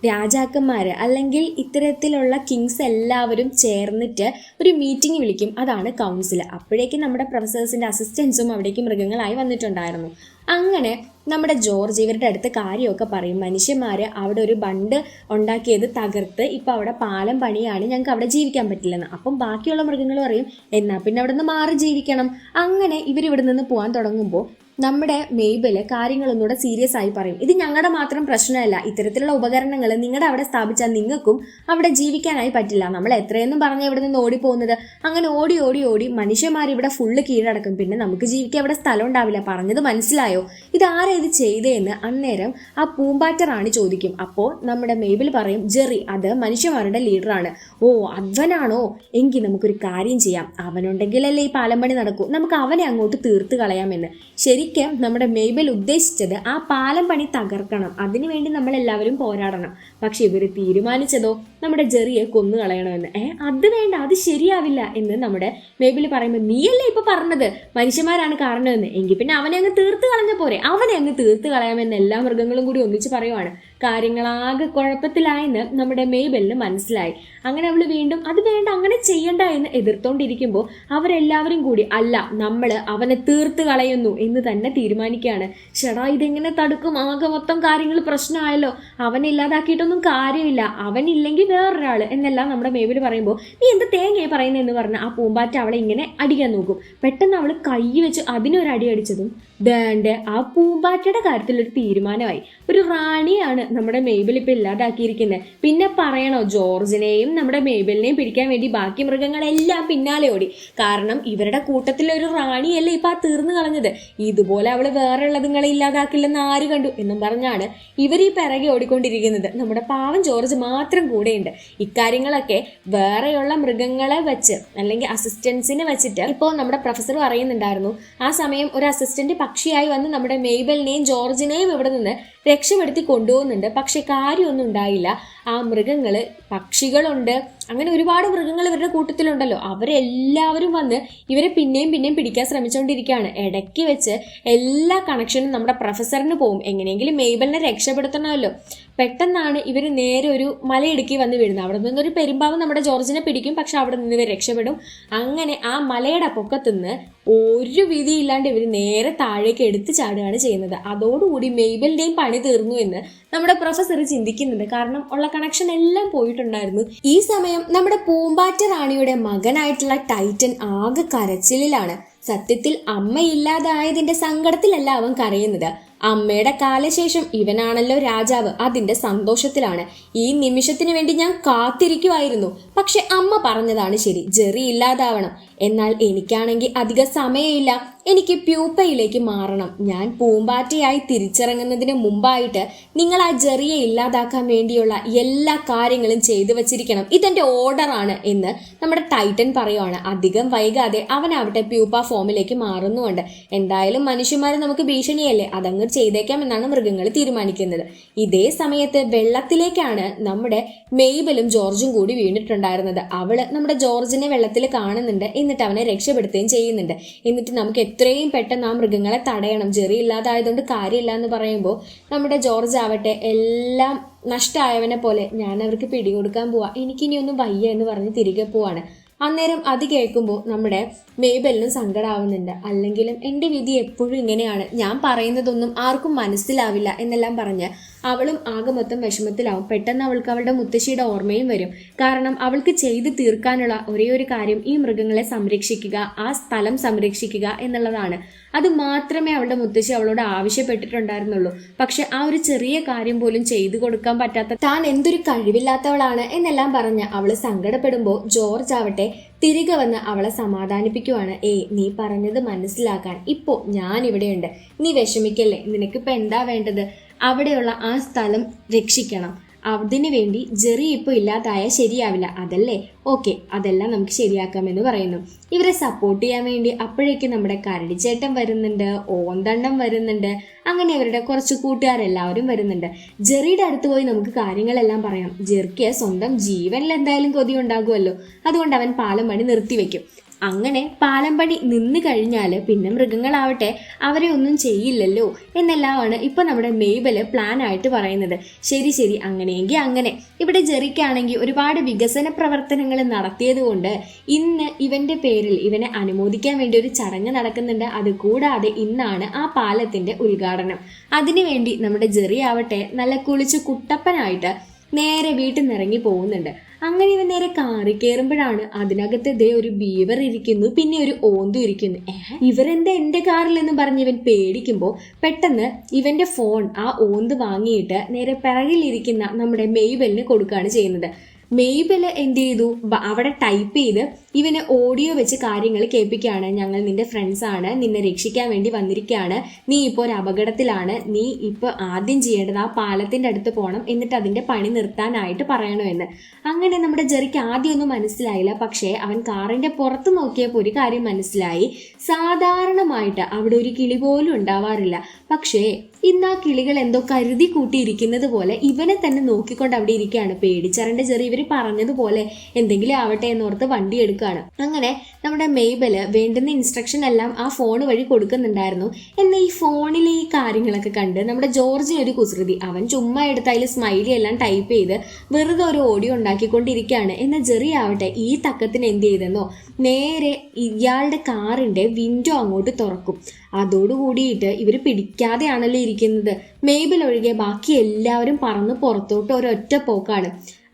രാജാക്കന്മാര് അല്ലെങ്കിൽ ഇത്തരത്തിലുള്ള കിങ്സ് എല്ലാവരും ചേർന്നിട്ട് ഒരു മീറ്റിംഗ് വിളിക്കും, അതാണ് കൗൺസിൽ. അപ്പോഴേക്കും നമ്മുടെ പ്രൊഫസേഴ്സിന്റെ അസിസ്റ്റൻസും അവിടേക്ക് മൃഗങ്ങളായി വന്നിട്ടുണ്ടായിരുന്നു. അങ്ങനെ നമ്മുടെ ജോർജ് ഇവരുടെ അടുത്ത് കാര്യമൊക്കെ പറയും. മനുഷ്യന്മാര് അവിടെ ഒരു ബണ്ട് ഉണ്ടാക്കിയത് തകർത്ത് ഇപ്പൊ അവിടെ പാലം പണിയാണ്, ഞങ്ങൾക്ക് അവിടെ ജീവിക്കാൻ പറ്റില്ലെന്ന്. അപ്പം ബാക്കിയുള്ള മൃഗങ്ങൾ പറയും എന്നാ പിന്നെ അവിടെ നിന്ന് മാറി ജീവിക്കണം. അങ്ങനെ ഇവരിവിടെ നിന്ന് പോകാൻ തുടങ്ങുമ്പോൾ നമ്മുടെ മേബല് കാര്യങ്ങളൊന്നുകൂടെ സീരിയസ് ആയി പറയും. ഇത് ഞങ്ങളുടെ മാത്രം പ്രശ്നമല്ല, ഇത്തരത്തിലുള്ള ഉപകരണങ്ങൾ നിങ്ങളുടെ അവിടെ സ്ഥാപിച്ചാൽ നിങ്ങൾക്കും അവിടെ ജീവിക്കാനായി പറ്റില്ല. നമ്മൾ എത്രയെന്നും പറഞ്ഞ് ഇവിടെ നിന്ന് ഓടിപ്പോകുന്നത്. അങ്ങനെ ഓടി ഓടി ഓടി മനുഷ്യന്മാർ ഇവിടെ ഫുള്ള് കീഴടക്കും, പിന്നെ നമുക്ക് ജീവിക്കാൻ അവിടെ സ്ഥലം ഉണ്ടാവില്ല. പറഞ്ഞത് മനസ്സിലായോ? ഇതാരാ ഇത് ചെയ്തതെന്ന് അന്നേരം ആ പൂമ്പാറ്റ റാണി ചോദിക്കും. അപ്പോൾ നമ്മുടെ മേബിൾ പറയും, ജെറി അത് മനുഷ്യന്മാരുടെ ലീഡറാണ്. ഓ അവനാണോ? എങ്കിൽ നമുക്കൊരു കാര്യം ചെയ്യാം, അവനുണ്ടെങ്കിലല്ലേ ഈ പാലം പണി നടക്കൂ, നമുക്ക് അവനെ അങ്ങോട്ട് തീർത്ത് കളയാമെന്ന്. ശരിക്കും നമ്മുടെ മേബൽ ഉദ്ദേശിച്ചത് ആ പാലം പണി തകർക്കണം, അതിനുവേണ്ടി നമ്മൾ എല്ലാവരും പോരാടണം. പക്ഷെ ഇവർ തീരുമാനിച്ചതോ നമ്മുടെ ജെറിയെ കൊന്നു കളയണമെന്ന്. അത് വേണ്ട, അത് ശരിയാവില്ല എന്ന് നമ്മുടെ മേബിൾ പറയുമ്പോൾ, നീയല്ലേ ഇപ്പൊ പറഞ്ഞത് മനുഷ്യന്മാരാണ് കാരണമെന്ന്, എങ്കിൽ പിന്നെ അവനെ അങ്ങ് തീർത്ത് കളഞ്ഞ പോരെ, അവനെ അങ്ങ് തീർത്ത് കളയാമെന്ന് എല്ലാ മൃഗങ്ങളും കൂടി ഒന്നിച്ച് പറയുവാണ്. കാര്യങ്ങളാകെ കുഴപ്പത്തിലായെന്ന് നമ്മുടെ മേബലിന് മനസ്സിലായി. അങ്ങനെ അവള് വീണ്ടും അത് വേണ്ട, അങ്ങനെ ചെയ്യണ്ട എന്ന് എതിർത്തോണ്ടിരിക്കുമ്പോൾ അവരെല്ലാവരും കൂടി അല്ല, നമ്മള് അവനെ തീർത്ത് കളയുന്നു എന്ന് തന്നെ തീരുമാനിക്കുകയാണ്. ഷെടാ, ഇതെങ്ങനെ തടുക്കും? ആകെ മൊത്തം കാര്യങ്ങൾ പ്രശ്നമായല്ലോ, അവനെ ഇല്ലാതാക്കിയിട്ടൊന്നും കാര്യമില്ല, അവനില്ലെങ്കിൽ വേറൊരാള് എന്നെല്ലാം നമ്മുടെ മേബിൽ പറയുമ്പോൾ, നീ എന്ത് തേങ്ങയെ പറയുന്നതെന്ന് പറഞ്ഞ് ആ പൂമ്പാറ്റ അവളെ ഇങ്ങനെ അടിക്കാൻ നോക്കും. പെട്ടെന്ന് അവള് കൈ വെച്ച് അതിനൊരു അടി അടിച്ചതും ദേണ്ട ആ പൂമ്പാറ്റയുടെ കാര്യത്തിൽ ഒരു തീരുമാനമായി. ഒരു റാണിയാണ് നമ്മുടെ മെയ്ബിൾ ഇപ്പൊ ഇല്ലാതാക്കിയിരിക്കുന്നത്. പിന്നെ പറയണോ, ജോർജിനെയും നമ്മുടെ മെയ്ബിളിനെയും പിടിക്കാൻ വേണ്ടി ബാക്കി മൃഗങ്ങളെല്ലാം പിന്നാലെ ഓടി. കാരണം ഇവരുടെ കൂട്ടത്തിലൊരു റാണിയല്ലേ ഇപ്പൊ ആ തീർന്നു കളഞ്ഞത്. ഇതുപോലെ അവള് വേറെ ഉള്ളതുങ്ങളെ ഇല്ലാതാക്കില്ലെന്ന് ആര് കണ്ടു എന്നും പറഞ്ഞാണ് ഇവർ ഈ പിറകെ ഓടിക്കൊണ്ടിരിക്കുന്നത്. നമ്മുടെ പാവം ജോർജ് മാത്രം കൂടെയുണ്ട്. ഇക്കാര്യങ്ങളൊക്കെ വേറെയുള്ള മൃഗങ്ങളെ വെച്ച് അല്ലെങ്കിൽ അസിസ്റ്റൻസിനെ വെച്ചിട്ട് ഇപ്പോൾ നമ്മുടെ പ്രൊഫസർ പറയുന്നുണ്ടായിരുന്നു. ആ സമയം ഒരു അസിസ്റ്റന്റ് പക്ഷിയായി വന്ന് നമ്മുടെ മെയ്ബിളിനെയും ജോർജിനെയും ഇവിടെ നിന്ന് രക്ഷപ്പെടുത്തി കൊണ്ടുപോകുന്നുണ്ട്. പക്ഷെ കാര്യമൊന്നും ഉണ്ടായില്ല. ആ മൃഗങ്ങള്, പക്ഷികളുണ്ട്, അങ്ങനെ ഒരുപാട് മൃഗങ്ങൾ ഇവരുടെ കൂട്ടത്തിലുണ്ടല്ലോ, അവരെല്ലാവരും വന്ന് ഇവരെ പിന്നെയും പിടിക്കാൻ ശ്രമിച്ചുകൊണ്ടിരിക്കുകയാണ്. ഇടയ്ക്ക് വെച്ച് എല്ലാ കണക്ഷനും നമ്മുടെ പ്രൊഫസറിന് പോകും. എങ്ങനെയെങ്കിലും മെയ്ബിളിനെ രക്ഷപ്പെടുത്തണമല്ലോ. പെട്ടെന്നാണ് ഇവർ നേരെ ഒരു മലയിടുക്കി വന്ന് വീഴുന്നത്. അവിടെ നിന്നൊരു പെരുമ്പാവ് നമ്മുടെ ജോർജിനെ പിടിക്കും. പക്ഷെ അവിടെ നിന്ന് ഇവർ രക്ഷപ്പെടും. അങ്ങനെ ആ മലയുടെ പൊക്കത്തുനിന്ന് ഒരു വിധിയില്ലാണ്ട് ഇവർ നേരെ താഴേക്ക് എടുത്തു ചാടുകയാണ് ചെയ്യുന്നത്. അതോടുകൂടി മെയ്ബിളിന്റെയും പണി തീർന്നു എന്ന് നമ്മുടെ പ്രൊഫസർ ചിന്തിക്കുന്നുണ്ട്. കാരണം ഉള്ള കണക്ഷൻ എല്ലാം പോയിട്ടുണ്ടായിരുന്നു. ഈ സമയം നമ്മുടെ പൂമ്പാറ്റ റാണിയുടെ മകനായിട്ടുള്ള ടൈറ്റൻ ആകെ കരച്ചിലാണ്. സത്യത്തിൽ അമ്മയില്ലാതായതിന്റെ സങ്കടത്തിലല്ല അവൻ കരയുന്നത്. അമ്മയുടെ കാലശേഷം ഇവനാണല്ലോ രാജാവ്, അതിന്റെ സന്തോഷത്തിലാണ്. ഈ നിമിഷത്തിന് വേണ്ടി ഞാൻ കാത്തിരിക്കുമായിരുന്നു. പക്ഷെ അമ്മ പറഞ്ഞതാണ് ശരി, ജെറി ഇല്ലാതാവണം. എന്നാൽ എനിക്കാണെങ്കിൽ അധിക സമയമില്ല. എനിക്ക് പ്യൂപ്പയിലേക്ക് മാറണം. ഞാൻ പൂമ്പാറ്റയായി തിരിച്ചിറങ്ങുന്നതിന് മുമ്പായിട്ട് നിങ്ങൾ ആ ജെറിയെ ഇല്ലാതാക്കാൻ വേണ്ടിയുള്ള എല്ലാ കാര്യങ്ങളും ചെയ്തു വച്ചിരിക്കണം. ഇതെന്റെ ഓർഡറാണ് എന്ന് നമ്മുടെ ടൈറ്റൻ പറയുവാണ്. അധികം വൈകാതെ അവനാവട്ടെ പ്യൂപ്പ ഫോമിലേക്ക് മാറുന്നുണ്ട്. എന്തായാലും മനുഷ്യന്മാർ നമുക്ക് ഭീഷണിയല്ലേ, അതങ്ങ് ചെയ്തേക്കാം എന്നാണ് മൃഗങ്ങൾ തീരുമാനിക്കുന്നത്. ഇതേ സമയത്ത് വെള്ളത്തിലേക്കാണ് നമ്മുടെ മെയ്ബലും ജോർജും കൂടി വീണിട്ടുണ്ടായിരുന്നത്. അവള് നമ്മുടെ ജോർജിനെ വെള്ളത്തിൽ കാണുന്നുണ്ട്. എന്നിട്ട് അവനെ രക്ഷപ്പെടുത്തുകയും ചെയ്യുന്നുണ്ട്. എന്നിട്ട് നമുക്ക് എത്രയും പെട്ടെന്ന് ആ മൃഗങ്ങളെ തടയണം, ജെറി ഇല്ലാതായതുകൊണ്ട് കാര്യമില്ല എന്ന് പറയുമ്പോൾ നമ്മുടെ ജോർജ് ആവട്ടെ എല്ലാം നഷ്ടമായവനെ പോലെ ഞാൻ അവർക്ക് പിടികൊടുക്കാൻ പോവാ, എനിക്കിനിയൊന്നും വയ്യ എന്ന് പറഞ്ഞ് തിരികെ പോവാണ്. അന്നേരം അത് കേൾക്കുമ്പോൾ നമ്മുടെ മെയ്ബലിനും സങ്കടമാവുന്നുണ്ട്. അല്ലെങ്കിലും എൻ്റെ വിധി എപ്പോഴും ഇങ്ങനെയാണ്, ഞാൻ പറയുന്നതൊന്നും ആർക്കും മനസ്സിലാവില്ല എന്നെല്ലാം പറഞ്ഞ് അവളും ആകെ മൊത്തം വിഷമത്തിലാവും. പെട്ടെന്ന് അവൾക്ക് അവളുടെ മുത്തശ്ശിയുടെ ഓർമ്മയും വരും. കാരണം അവൾക്ക് ചെയ്തു തീർക്കാനുള്ള ഒരേ ഒരു കാര്യം ഈ മൃഗങ്ങളെ സംരക്ഷിക്കുക, ആ സ്ഥലം സംരക്ഷിക്കുക എന്നുള്ളതാണ്. അത് മാത്രമേ അവളുടെ മുത്തശ്ശി അവളോട് ആവശ്യപ്പെട്ടിട്ടുണ്ടായിരുന്നുള്ളൂ. പക്ഷെ ആ ഒരു ചെറിയ കാര്യം പോലും ചെയ്തു കൊടുക്കാൻ പറ്റാത്ത താൻ എന്തൊരു കഴിവില്ലാത്തവളാണ് എന്നെല്ലാം പറഞ്ഞ് അവള് സങ്കടപ്പെടുമ്പോൾ ജോർജ് ആവട്ടെ തിരികെ വന്ന് അവളെ സമാധാനിപ്പിക്കുവാണ്. നീ പറഞ്ഞത് മനസ്സിലാക്കാൻ ഇപ്പോൾ ഞാൻ ഇവിടെയുണ്ട്, നീ വിഷമിക്കല്ലേ, നിനക്കിപ്പോൾ എന്താ വേണ്ടത്? അവിടെയുള്ള ആ സ്ഥലം രക്ഷിക്കണം. അതിനു വേണ്ടി ജെറി ഇപ്പോൾ ഇല്ലാതായാൽ ശരിയാവില്ല, അതല്ലേ? ഓക്കെ, അതെല്ലാം നമുക്ക് ശരിയാക്കാമെന്ന് പറയുന്നു. ഇവരെ സപ്പോർട്ട് ചെയ്യാൻ വേണ്ടി അപ്പോഴേക്കും നമ്മുടെ കരടിച്ചേട്ടൻ വരുന്നുണ്ട്, ഓന്തണ്ണം വരുന്നുണ്ട്, അങ്ങനെ അവരുടെ കുറച്ച് കൂട്ടുകാരെല്ലാവരും വരുന്നുണ്ട്. ജെറിയുടെ അടുത്ത് പോയി നമുക്ക് കാര്യങ്ങളെല്ലാം പറയാം. ജെറിക്ക് സ്വന്തം ജീവനിൽ എന്തായാലും കൊതി ഉണ്ടാകുമല്ലോ, അതുകൊണ്ട് അവൻ പാലം പണി നിർത്തിവെക്കും. അങ്ങനെ പാലം പണി നിന്ന് കഴിഞ്ഞാൽ പിന്നെ മൃഗങ്ങളാവട്ടെ അവരെ ഒന്നും ചെയ്യില്ലല്ലോ എന്നെല്ലാമാണ് ഇപ്പൊ നമ്മുടെ മെയ്ബല് പ്ലാൻ ആയിട്ട് പറയുന്നത്. ശരി, അങ്ങനെയെങ്കിൽ അങ്ങനെ. ഇവിടെ ജെറിക്കാണെങ്കിൽ ഒരുപാട് വികസന പ്രവർത്തനങ്ങൾ നടത്തിയത് കൊണ്ട് ഇന്ന് ഇവന്റെ പേരിൽ ഇവനെ അനുമോദിക്കാൻ വേണ്ടി ഒരു ചടങ്ങ് നടക്കുന്നുണ്ട്. അത് കൂടാതെ ഇന്നാണ് ആ പാലത്തിന്റെ ഉദ്ഘാടനം. അതിനുവേണ്ടി നമ്മുടെ ജെറി ആവട്ടെ നല്ല കുളിച്ച് കുട്ടപ്പനായിട്ട് നേരെ വീട്ടിൽ നിന്ന് ഇറങ്ങി പോകുന്നുണ്ട്. അങ്ങനെ ഇവൻ നേരെ കാറി കയറുമ്പോഴാണ് അതിനകത്ത് ദേ ഒരു ബീവർ ഇരിക്കുന്നു, പിന്നെ ഒരു ഓന്തു ഇരിക്കുന്നു. ഇവരെന്താ എന്റെ കാറിൽ എന്ന് പറഞ്ഞ് ഇവൻ പേടിക്കുമ്പോൾ പെട്ടെന്ന് ഇവന്റെ ഫോൺ ആ ഓന്ത് വാങ്ങിയിട്ട് നേരെ പിറകിലിരിക്കുന്ന നമ്മുടെ മെയ്ബലിന് കൊടുക്കുകയാണ് ചെയ്യുന്നത്. മെയ്ബല് എന്ത് ചെയ്തു, അവിടെ ടൈപ്പ് ചെയ്ത് ഇവന് ഓഡിയോ വെച്ച് കാര്യങ്ങൾ കേൾപ്പിക്കുകയാണ്. ഞങ്ങൾ നിന്റെ ഫ്രണ്ട്സ് ആണ്, നിന്നെ രക്ഷിക്കാൻ വേണ്ടി വന്നിരിക്കുകയാണ്, നീ ഇപ്പോൾ ഒരു അപകടത്തിലാണ്, നീ ഇപ്പോൾ ആദ്യം ചെയ്യേണ്ടത് ആ പാലത്തിന്റെ അടുത്ത് പോകണം, എന്നിട്ട് അതിന്റെ പണി നിർത്താനായിട്ട് പറയണമെന്ന്. അങ്ങനെ നമ്മുടെ ജെറിക്ക് ആദ്യമൊന്നും മനസ്സിലായില്ല. പക്ഷേ അവൻ കാറിന്റെ പുറത്ത് നോക്കിയപ്പോൾ ഒരു കാര്യം മനസ്സിലായി. സാധാരണമായിട്ട് അവിടെ ഒരു കിളി പോലും ഉണ്ടാവാറില്ല. പക്ഷേ ഇന്ന് ആ കിളികൾ എന്തോ കരുതി കൂട്ടിയിരിക്കുന്നത് പോലെ ഇവനെ തന്നെ നോക്കിക്കൊണ്ട് അവിടെ ഇരിക്കുകയാണ്. പേടിച്ചറിന്റെ ജെറി ഇവർ പറഞ്ഞതുപോലെ എന്തെങ്കിലും ആവട്ടെ എന്നോർത്ത് വണ്ടി എടുക്കുകയാണ്. അങ്ങനെ നമ്മുടെ മെയ്ബല് വേണ്ടുന്ന ഇൻസ്ട്രക്ഷൻ എല്ലാം ആ ഫോൺ വഴി കൊടുക്കുന്നുണ്ടായിരുന്നു. എന്നാൽ ഈ ഫോണിലെ ഈ കാര്യങ്ങളൊക്കെ കണ്ട് നമ്മുടെ ജോർജിന് ഒരു കുസൃതി. അവൻ ചുമ്മാ എടുത്ത് അതിൽ സ്മൈലി എല്ലാം ടൈപ്പ് ചെയ്ത് വെറുതെ ഒരു ഓഡിയോ ഉണ്ടാക്കിക്കൊണ്ടിരിക്കുകയാണ്. എന്നാൽ ജെറി ആവട്ടെ ഈ തക്കത്തിന് എന്ത് ചെയ്തെന്നോ, നേരെ ഇയാളുടെ കാറിന്റെ വിൻഡോ അങ്ങോട്ട് തുറക്കും. അതോടുകൂടിയിട്ട് ഇവർ പിടിക്കാതെയാണല്ലോ ഇരിക്കുന്നത്. മെയ്ബൽ ഒഴികെ ബാക്കി എല്ലാവരും പറന്ന് പുറത്തോട്ട് ഒരൊറ്റ പോക്കാണ്.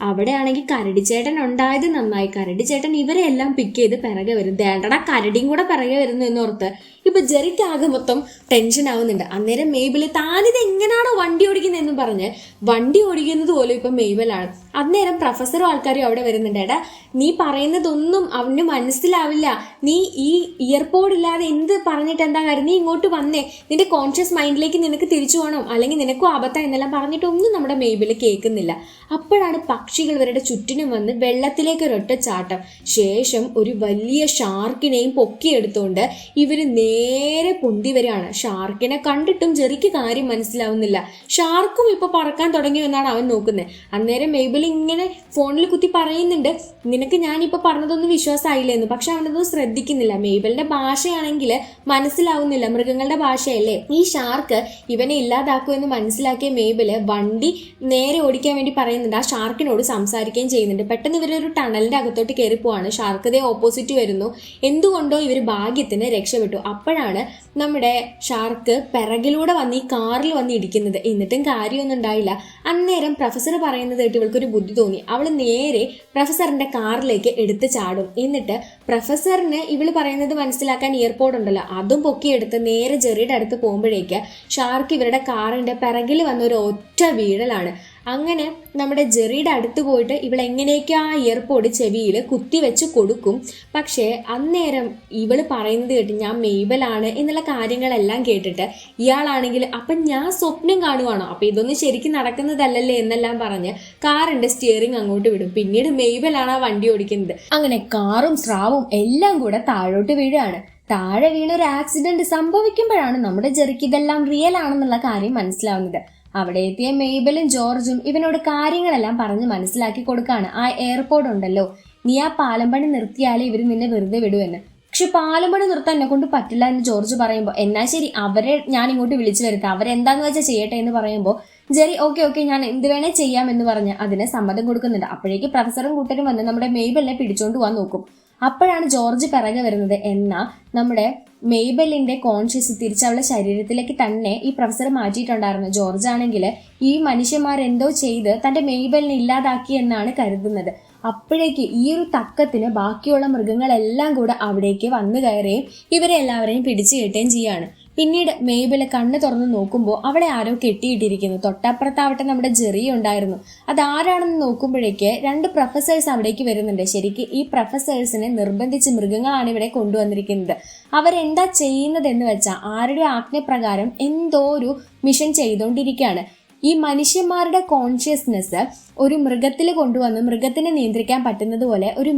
അവിടെയാണെങ്കിൽ കരടിച്ചേട്ടൻ ഉണ്ടായത് നന്നായി. കരടിച്ചേട്ടൻ ഇവരെ എല്ലാം പിക്ക് ചെയ്ത് പിറകെ വരും. ദേണ്ടടാ കരടിയും കൂടെ പിറകെ വരുന്നു എന്നോർത്ത് ഇപ്പൊ ജെറിക്ക് ആകെ മൊത്തം ടെൻഷൻ ആവുന്നുണ്ട്. അന്നേരം മെയ്ബിൾ താനിത് എങ്ങനെയാണോ വണ്ടി ഓടിക്കുന്നതെന്ന് പറഞ്ഞ് വണ്ടി ഓടിക്കുന്നത് പോലും ഇപ്പൊ മെയ്ബിളാണ്. അന്നേരം പ്രൊഫസറും ആൾക്കാരും അവിടെ വരുന്നുണ്ട്. എടാ, നീ പറയുന്നതൊന്നും അവന് മനസ്സിലാവില്ല, നീ ഈ ഇയർപോഡ് ഇല്ലാതെ എന്ത് പറഞ്ഞിട്ട് എന്താ കാര്യം, നീ ഇങ്ങോട്ട് വന്നേ, നിന്റെ കോൺഷ്യസ് മൈൻഡിലേക്ക് നിനക്ക് തിരിച്ചു പോകണം, അല്ലെങ്കിൽ നിനക്കും ആപത്താ എന്നെല്ലാം പറഞ്ഞിട്ടൊന്നും നമ്മുടെ മെയ്ബിൾ കേൾക്കുന്നില്ല. അപ്പോഴാണ് പക്ഷികൾ ഇവരുടെ ചുറ്റിനും വന്ന് വെള്ളത്തിലേക്ക് ഒരൊറ്റ ചാട്ടം. ശേഷം ഒരു വലിയ ഷാർക്കിനെയും പൊക്കിയെടുത്തുകൊണ്ട് ഇവര് നേരെ പൊന്തി വരികയാണ്. ഷാർക്കിനെ കണ്ടിട്ടും ജെറിക്ക് കാര്യം മനസ്സിലാവുന്നില്ല. ഷാർക്കും ഇപ്പൊ പറക്കാൻ തുടങ്ങി എന്നാണ് അവൻ നോക്കുന്നത്. അന്നേരം മെയ്ബിൾ ഇങ്ങനെ ഫോണിൽ കുത്തി പറയുന്നുണ്ട്, നിനക്ക് ഞാനിപ്പോ പറഞ്ഞതൊന്നും വിശ്വാസമായില്ല എന്ന്. പക്ഷെ അവനതൊന്നും ശ്രദ്ധിക്കുന്നില്ല. മെയ്ബിളിന്റെ ഭാഷയാണെങ്കിൽ മനസ്സിലാവുന്നില്ല, മൃഗങ്ങളുടെ ഭാഷയല്ലേ. ഈ ഷാർക്ക് ഇവനെ ഇല്ലാതാക്കുമെന്ന് മനസ്സിലാക്കിയ മെയ്ബിള് വണ്ടി നേരെ ഓടിക്കാൻ വേണ്ടി പറയുന്നുണ്ട്. ആ ഷാർക്കിനോട് സംസാരിക്കുകയും ചെയ്യുന്നുണ്ട്. പെട്ടെന്ന് ഇവരൊരു ടണലിന്റെ അകത്തോട്ട് കയറി പോവാണ്. ഷാർക്ക് ദേ ഓപ്പോസിറ്റ് വരുന്നു. എന്തുകൊണ്ടോ ഇവർ ഭാഗ്യത്തിന് രക്ഷപ്പെട്ടു. അപ്പോഴാണ് നമ്മുടെ ഷാർക്ക് പിറകിലൂടെ വന്ന് ഈ കാറിൽ വന്ന് ഇടിക്കുന്നത്. എന്നിട്ടും കാര്യമൊന്നും ഉണ്ടായില്ല. അന്നേരം പ്രൊഫസർ പറയുന്നത് കേട്ട് ഇവൾക്കൊരു ബുദ്ധി തോന്നി. അവൾ നേരെ പ്രൊഫസറിന്റെ കാറിലേക്ക് എടുത്ത് ചാടും. എന്നിട്ട് പ്രൊഫസറിന് ഇവള് പറയുന്നത് മനസ്സിലാക്കാൻ ഇയർപോഡ് ഉണ്ടല്ലോ, അതും പൊക്കിയെടുത്ത് നേരെ ജെറിയുടെ അടുത്ത് പോകുമ്പോഴേക്ക് ഷാർക്ക് ഇവരുടെ കാറിന്റെ പിറകിൽ വന്ന ഒരു ഒറ്റ വീഴലാണ്. അങ്ങനെ നമ്മുടെ ജെറിയുടെ അടുത്ത് പോയിട്ട് ഇവൾ എങ്ങനെയൊക്കെ ആ ഇയർപോഡ് ചെവിയിൽ കുത്തിവെച്ച് കൊടുക്കും. പക്ഷേ അന്നേരം ഇവള് പറയുന്നത് കേട്ട് ഞാൻ മെയ്ബലാണ് എന്നുള്ള കാര്യങ്ങളെല്ലാം കേട്ടിട്ട് ഇയാളാണെങ്കിൽ അപ്പം ഞാൻ സ്വപ്നം കാണുവാണോ, അപ്പം ഇതൊന്നും ശരിക്കും നടക്കുന്നതല്ലല്ലേ എന്നെല്ലാം പറഞ്ഞ് കാറിന്റെ സ്റ്റിയറിംഗ് അങ്ങോട്ട് വിടും. പിന്നീട് മെയ്ബലാണ് ആ വണ്ടി ഓടിക്കുന്നത്. അങ്ങനെ കാറും സ്രാവും എല്ലാം കൂടെ താഴോട്ട് വീഴുകയാണ്. താഴെ വീണൊരു ആക്സിഡന്റ് സംഭവിക്കുമ്പോഴാണ് നമ്മുടെ ജെറിക്ക് ഇതെല്ലാം റിയൽ ആണെന്നുള്ള കാര്യം മനസ്സിലാവുന്നത്. അവിടെ എത്തിയ മെയ്ബലും ജോർജും ഇവനോട് കാര്യങ്ങളെല്ലാം പറഞ്ഞ് മനസ്സിലാക്കി കൊടുക്കാണ്. ആ എയർപോർട്ട് ഉണ്ടല്ലോ, നീ ആ പാലം പണി നിർത്തിയാലേ ഇവര് നിന്നെ വെറുതെ വിടുമെന്ന്. പക്ഷെ പാലം പണി നിർത്താൻ എന്നെ കൊണ്ട് പറ്റില്ല എന്ന് ജോർജ് പറയുമ്പോൾ, എന്നാ ശരി അവരെ ഞാൻ ഇങ്ങോട്ട് വിളിച്ചു വരുത്താം, അവരെന്താന്ന് വെച്ചാൽ ചെയ്യട്ടെ എന്ന് പറയുമ്പോൾ ജെറി ഓക്കെ ഞാൻ എന്ത് വേണേ ചെയ്യാം എന്ന് പറഞ്ഞ് അതിന് സമ്മതം കൊടുക്കുന്നുണ്ട്. അപ്പോഴേക്ക് പ്രൊഫസറും കൂട്ടരും വന്ന് നമ്മുടെ മെയ്ബലിനെ പിടിച്ചോണ്ട് പോകാൻ നോക്കും. അപ്പോഴാണ് ജോർജ് പിറകെ വരുന്നത്. എന്നാൽ നമ്മുടെ മെയ്ബലിന്റെ കോൺഷ്യസ് തിരിച്ചവളുടെ ശരീരത്തിലേക്ക് തന്നെ ഈ പ്രൊഫസർ മാറ്റിയിട്ടുണ്ടായിരുന്നു. ജോർജ് ആണെങ്കിൽ ഈ മനുഷ്യന്മാരെന്തോ ചെയ്ത് തന്റെ മെയ്ബലിനെ ഇല്ലാതാക്കി എന്നാണ് കരുതുന്നത്. അപ്പോഴേക്ക് ഈ ഒരു തക്കത്തിന് ബാക്കിയുള്ള മൃഗങ്ങളെല്ലാം കൂടെ അവിടേക്ക് വന്നു കയറുകയും ഇവരെ എല്ലാവരെയും പിടിച്ചു കെട്ടുകയും ചെയ്യാണ്. പിന്നീട് മെയ്ബിള് കണ്ണ് തുറന്ന് നോക്കുമ്പോൾ അവളെ ആരോ കെട്ടിയിട്ടിരിക്കുന്നു. തൊട്ടപ്പുറത്താവട്ടെ നമ്മുടെ ജെറി ഉണ്ടായിരുന്നു. അതാരാണെന്ന് നോക്കുമ്പോഴേക്ക് 2 പ്രൊഫസേഴ്സ് അവിടേക്ക് വരുന്നുണ്ട്. ശരിക്കും ഈ പ്രൊഫസേഴ്സിനെ നിർബന്ധിച്ച് മൃഗങ്ങളാണ് ഇവിടെ കൊണ്ടുവന്നിരിക്കുന്നത്. അവരെന്താ ചെയ്യുന്നതെന്ന് വെച്ചാൽ ആരുടെ ആജ്ഞപ്രകാരം എന്തോ ഒരു മിഷൻ ചെയ്തുകൊണ്ടിരിക്കുകയാണ്. ഈ മനുഷ്യന്മാരുടെ കോൺഷ്യസ്നെസ് ഒരു മൃഗത്തിൽ കൊണ്ടുവന്ന് മൃഗത്തിനെ നിയന്ത്രിക്കാൻ പറ്റുന്നത് പോലെ ഒരു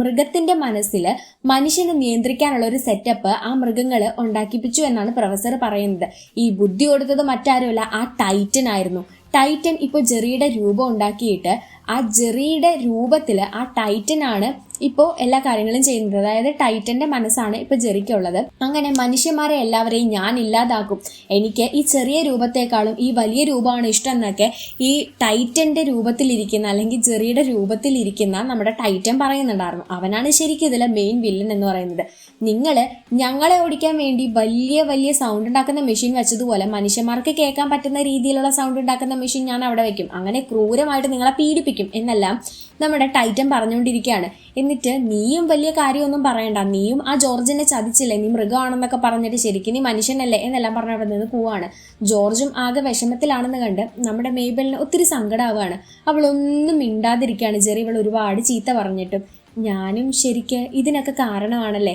മൃഗത്തിന്റെ മനസ്സിൽ മനുഷ്യനെ നിയന്ത്രിക്കാനുള്ള ഒരു സെറ്റപ്പ് ആ മൃഗങ്ങൾ ഉണ്ടാക്കിപ്പിച്ചു എന്നാണ് പ്രൊഫസർ പറയുന്നത്. ഈ ബുദ്ധി കൊടുത്തത് മറ്റാരുമല്ല, ആ ടൈറ്റൻ ആയിരുന്നു. ടൈറ്റൻ ഇപ്പോൾ ജെറിയുടെ രൂപം ഉണ്ടാക്കിയിട്ട് ആ ജെറിയുടെ രൂപത്തിൽ ആ ടൈറ്റൻ ആണ് ഇപ്പോൾ എല്ലാ കാര്യങ്ങളും ചെയ്യുന്നത്. അതായത് ടൈറ്റന്റെ മനസ്സാണ് ഇപ്പൊ ജെറിക്കുള്ളത്. അങ്ങനെ മനുഷ്യന്മാരെ എല്ലാവരെയും ഞാൻ ഇല്ലാതാക്കും, എനിക്ക് ഈ ചെറിയ രൂപത്തെക്കാളും ഈ വലിയ രൂപമാണ് ഇഷ്ടം എന്നൊക്കെ ഈ ടൈറ്റന്റെ രൂപത്തിലിരിക്കുന്ന അല്ലെങ്കിൽ ജെറിയുടെ രൂപത്തിലിരിക്കുന്ന നമ്മുടെ ടൈറ്റൻ പറയുന്നുണ്ടായിരുന്നു. അവനാണ് ശരിക്കും ഇതിലെ മെയിൻ വില്ലൻ എന്ന് പറയുന്നത്. ഞങ്ങളെ ഓടിക്കാൻ വേണ്ടി വലിയ വലിയ സൗണ്ട് ഉണ്ടാക്കുന്ന മെഷീൻ വെച്ചതുപോലെ മനുഷ്യന്മാർക്ക് കേൾക്കാൻ പറ്റുന്ന രീതിയിലുള്ള സൗണ്ട് ഉണ്ടാക്കുന്ന മെഷീൻ ഞാൻ അവിടെ വെക്കും, അങ്ങനെ ക്രൂരമായിട്ട് നിങ്ങളെ പീഡിപ്പിക്കും എന്നെല്ലാം നമ്മുടെ ടൈറ്റൻ പറഞ്ഞുകൊണ്ടിരിക്കുകയാണ്. എന്നിട്ട് നീയും വലിയ കാര്യമൊന്നും പറയണ്ട, നീയും ആ ജോർജിനെ ചതിച്ചില്ലേ, നീ മൃഗമാണെന്നൊക്കെ പറഞ്ഞിട്ട് ശരിക്കും നീ മനുഷ്യനല്ലേ എന്നെല്ലാം പറഞ്ഞ അവിടെ നിന്ന് പോവാണ്. ജോർജും ആകെ വിഷമത്തിലാണെന്ന് കണ്ട് നമ്മുടെ മെയ്ബലിന് ഒത്തിരി സങ്കടമാവുകയാണ്. അവളൊന്നും മിണ്ടാതിരിക്കുകയാണ്. ജെറി ഇവൾ ഒരുപാട് ചീത്ത പറഞ്ഞിട്ടും. ഞാനും ശരിക്ക് ഇതിനൊക്കെ കാരണമാണല്ലേ,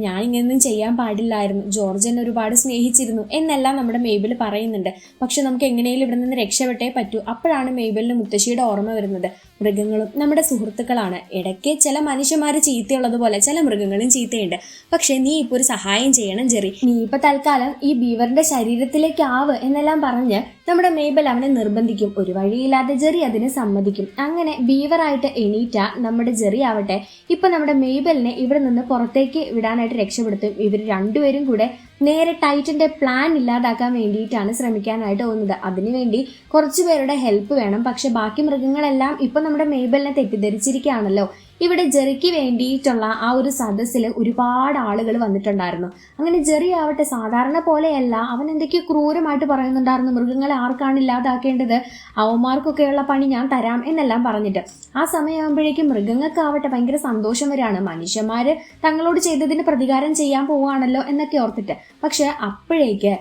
ഞാൻ ഇങ്ങനെയൊന്നും ചെയ്യാൻ പാടില്ലായിരുന്നു, ജോർജ് എന്നെ ഒരുപാട് സ്നേഹിച്ചിരുന്നു എന്നെല്ലാം നമ്മുടെ മെയ്ബിൾ പറയുന്നുണ്ട്. പക്ഷെ നമുക്ക് എങ്ങനെയും ഇവിടെ നിന്ന് രക്ഷപ്പെട്ടേ പറ്റൂ. അപ്പോഴാണ് മെയ്ബിളിന് മുത്തശ്ശിയുടെ ഓർമ്മ വരുന്നത്. മൃഗങ്ങളും നമ്മുടെ സുഹൃത്തുക്കളാണ്. ഇടയ്ക്ക് ചില മനുഷ്യന്മാർ ചീത്തയുള്ളതുപോലെ ചില മൃഗങ്ങളും ചീത്തയുണ്ട്. പക്ഷെ നീ ഇപ്പോൾ ഒരു സഹായം ചെയ്യണം ജെറി, നീ ഇപ്പൊ തൽക്കാലം ഈ ബീവറിന്റെ ശരീരത്തിലേക്ക് ആവ് എന്നെല്ലാം പറഞ്ഞ് നമ്മുടെ മെയ്ബിൾ അവനെ നിർബന്ധിക്കും. ഒരു വഴിയില്ലാതെ ജെറി അതിന് സമ്മതിക്കും. അങ്ങനെ ബീവറായിട്ട് എണീറ്റ നമ്മുടെ ജെറി ആവട്ടെ ഇപ്പൊ നമ്മുടെ മെയ്ബലിനെ ഇവിടെ നിന്ന് പുറത്തേക്ക് വിടാനായിട്ട് രക്ഷപ്പെടുത്തും. ഇവർ രണ്ടുപേരും കൂടെ നേരെ ടൈറ്റന്റെ പ്ലാൻ ഇല്ലാതാക്കാൻ വേണ്ടിയിട്ടാണ് ശ്രമിക്കാനായിട്ട് പോകുന്നത്. അതിനുവേണ്ടി കുറച്ചു പേരുടെ ഹെൽപ്പ് വേണം. പക്ഷെ ബാക്കി മൃഗങ്ങളെല്ലാം ഇപ്പൊ നമ്മുടെ മെയ്ബലിനെ തെറ്റിദ്ധരിച്ചിരിക്കുകയാണല്ലോ. ഇവിടെ ജെറിക്ക് വേണ്ടിയിട്ടുള്ള ആ ഒരു സദസ്സിൽ ഒരുപാട് ആളുകൾ വന്നിട്ടുണ്ടായിരുന്നു. അങ്ങനെ ജെറി ആവട്ടെ സാധാരണ പോലെയല്ല, അവൻ എന്തൊക്കെയോ ക്രൂരമായിട്ട് പറയുന്നുണ്ടായിരുന്നു. മൃഗങ്ങളെ ആർക്കാണ് ഇല്ലാതാക്കേണ്ടത്, അവന്മാർക്കൊക്കെയുള്ള പണി ഞാൻ തരാം എന്നെല്ലാം പറഞ്ഞിട്ട്. ആ സമയമാകുമ്പോഴേക്കും മൃഗങ്ങൾക്കാവട്ടെ ഭയങ്കര സന്തോഷം വരികയാണ്. മനുഷ്യന്മാര് തങ്ങളോട് ചെയ്തതിന് പ്രതികാരം ചെയ്യാൻ പോവുകയാണല്ലോ എന്നൊക്കെ ഓർത്തിട്ട്. പക്ഷെ അപ്പോഴേക്ക്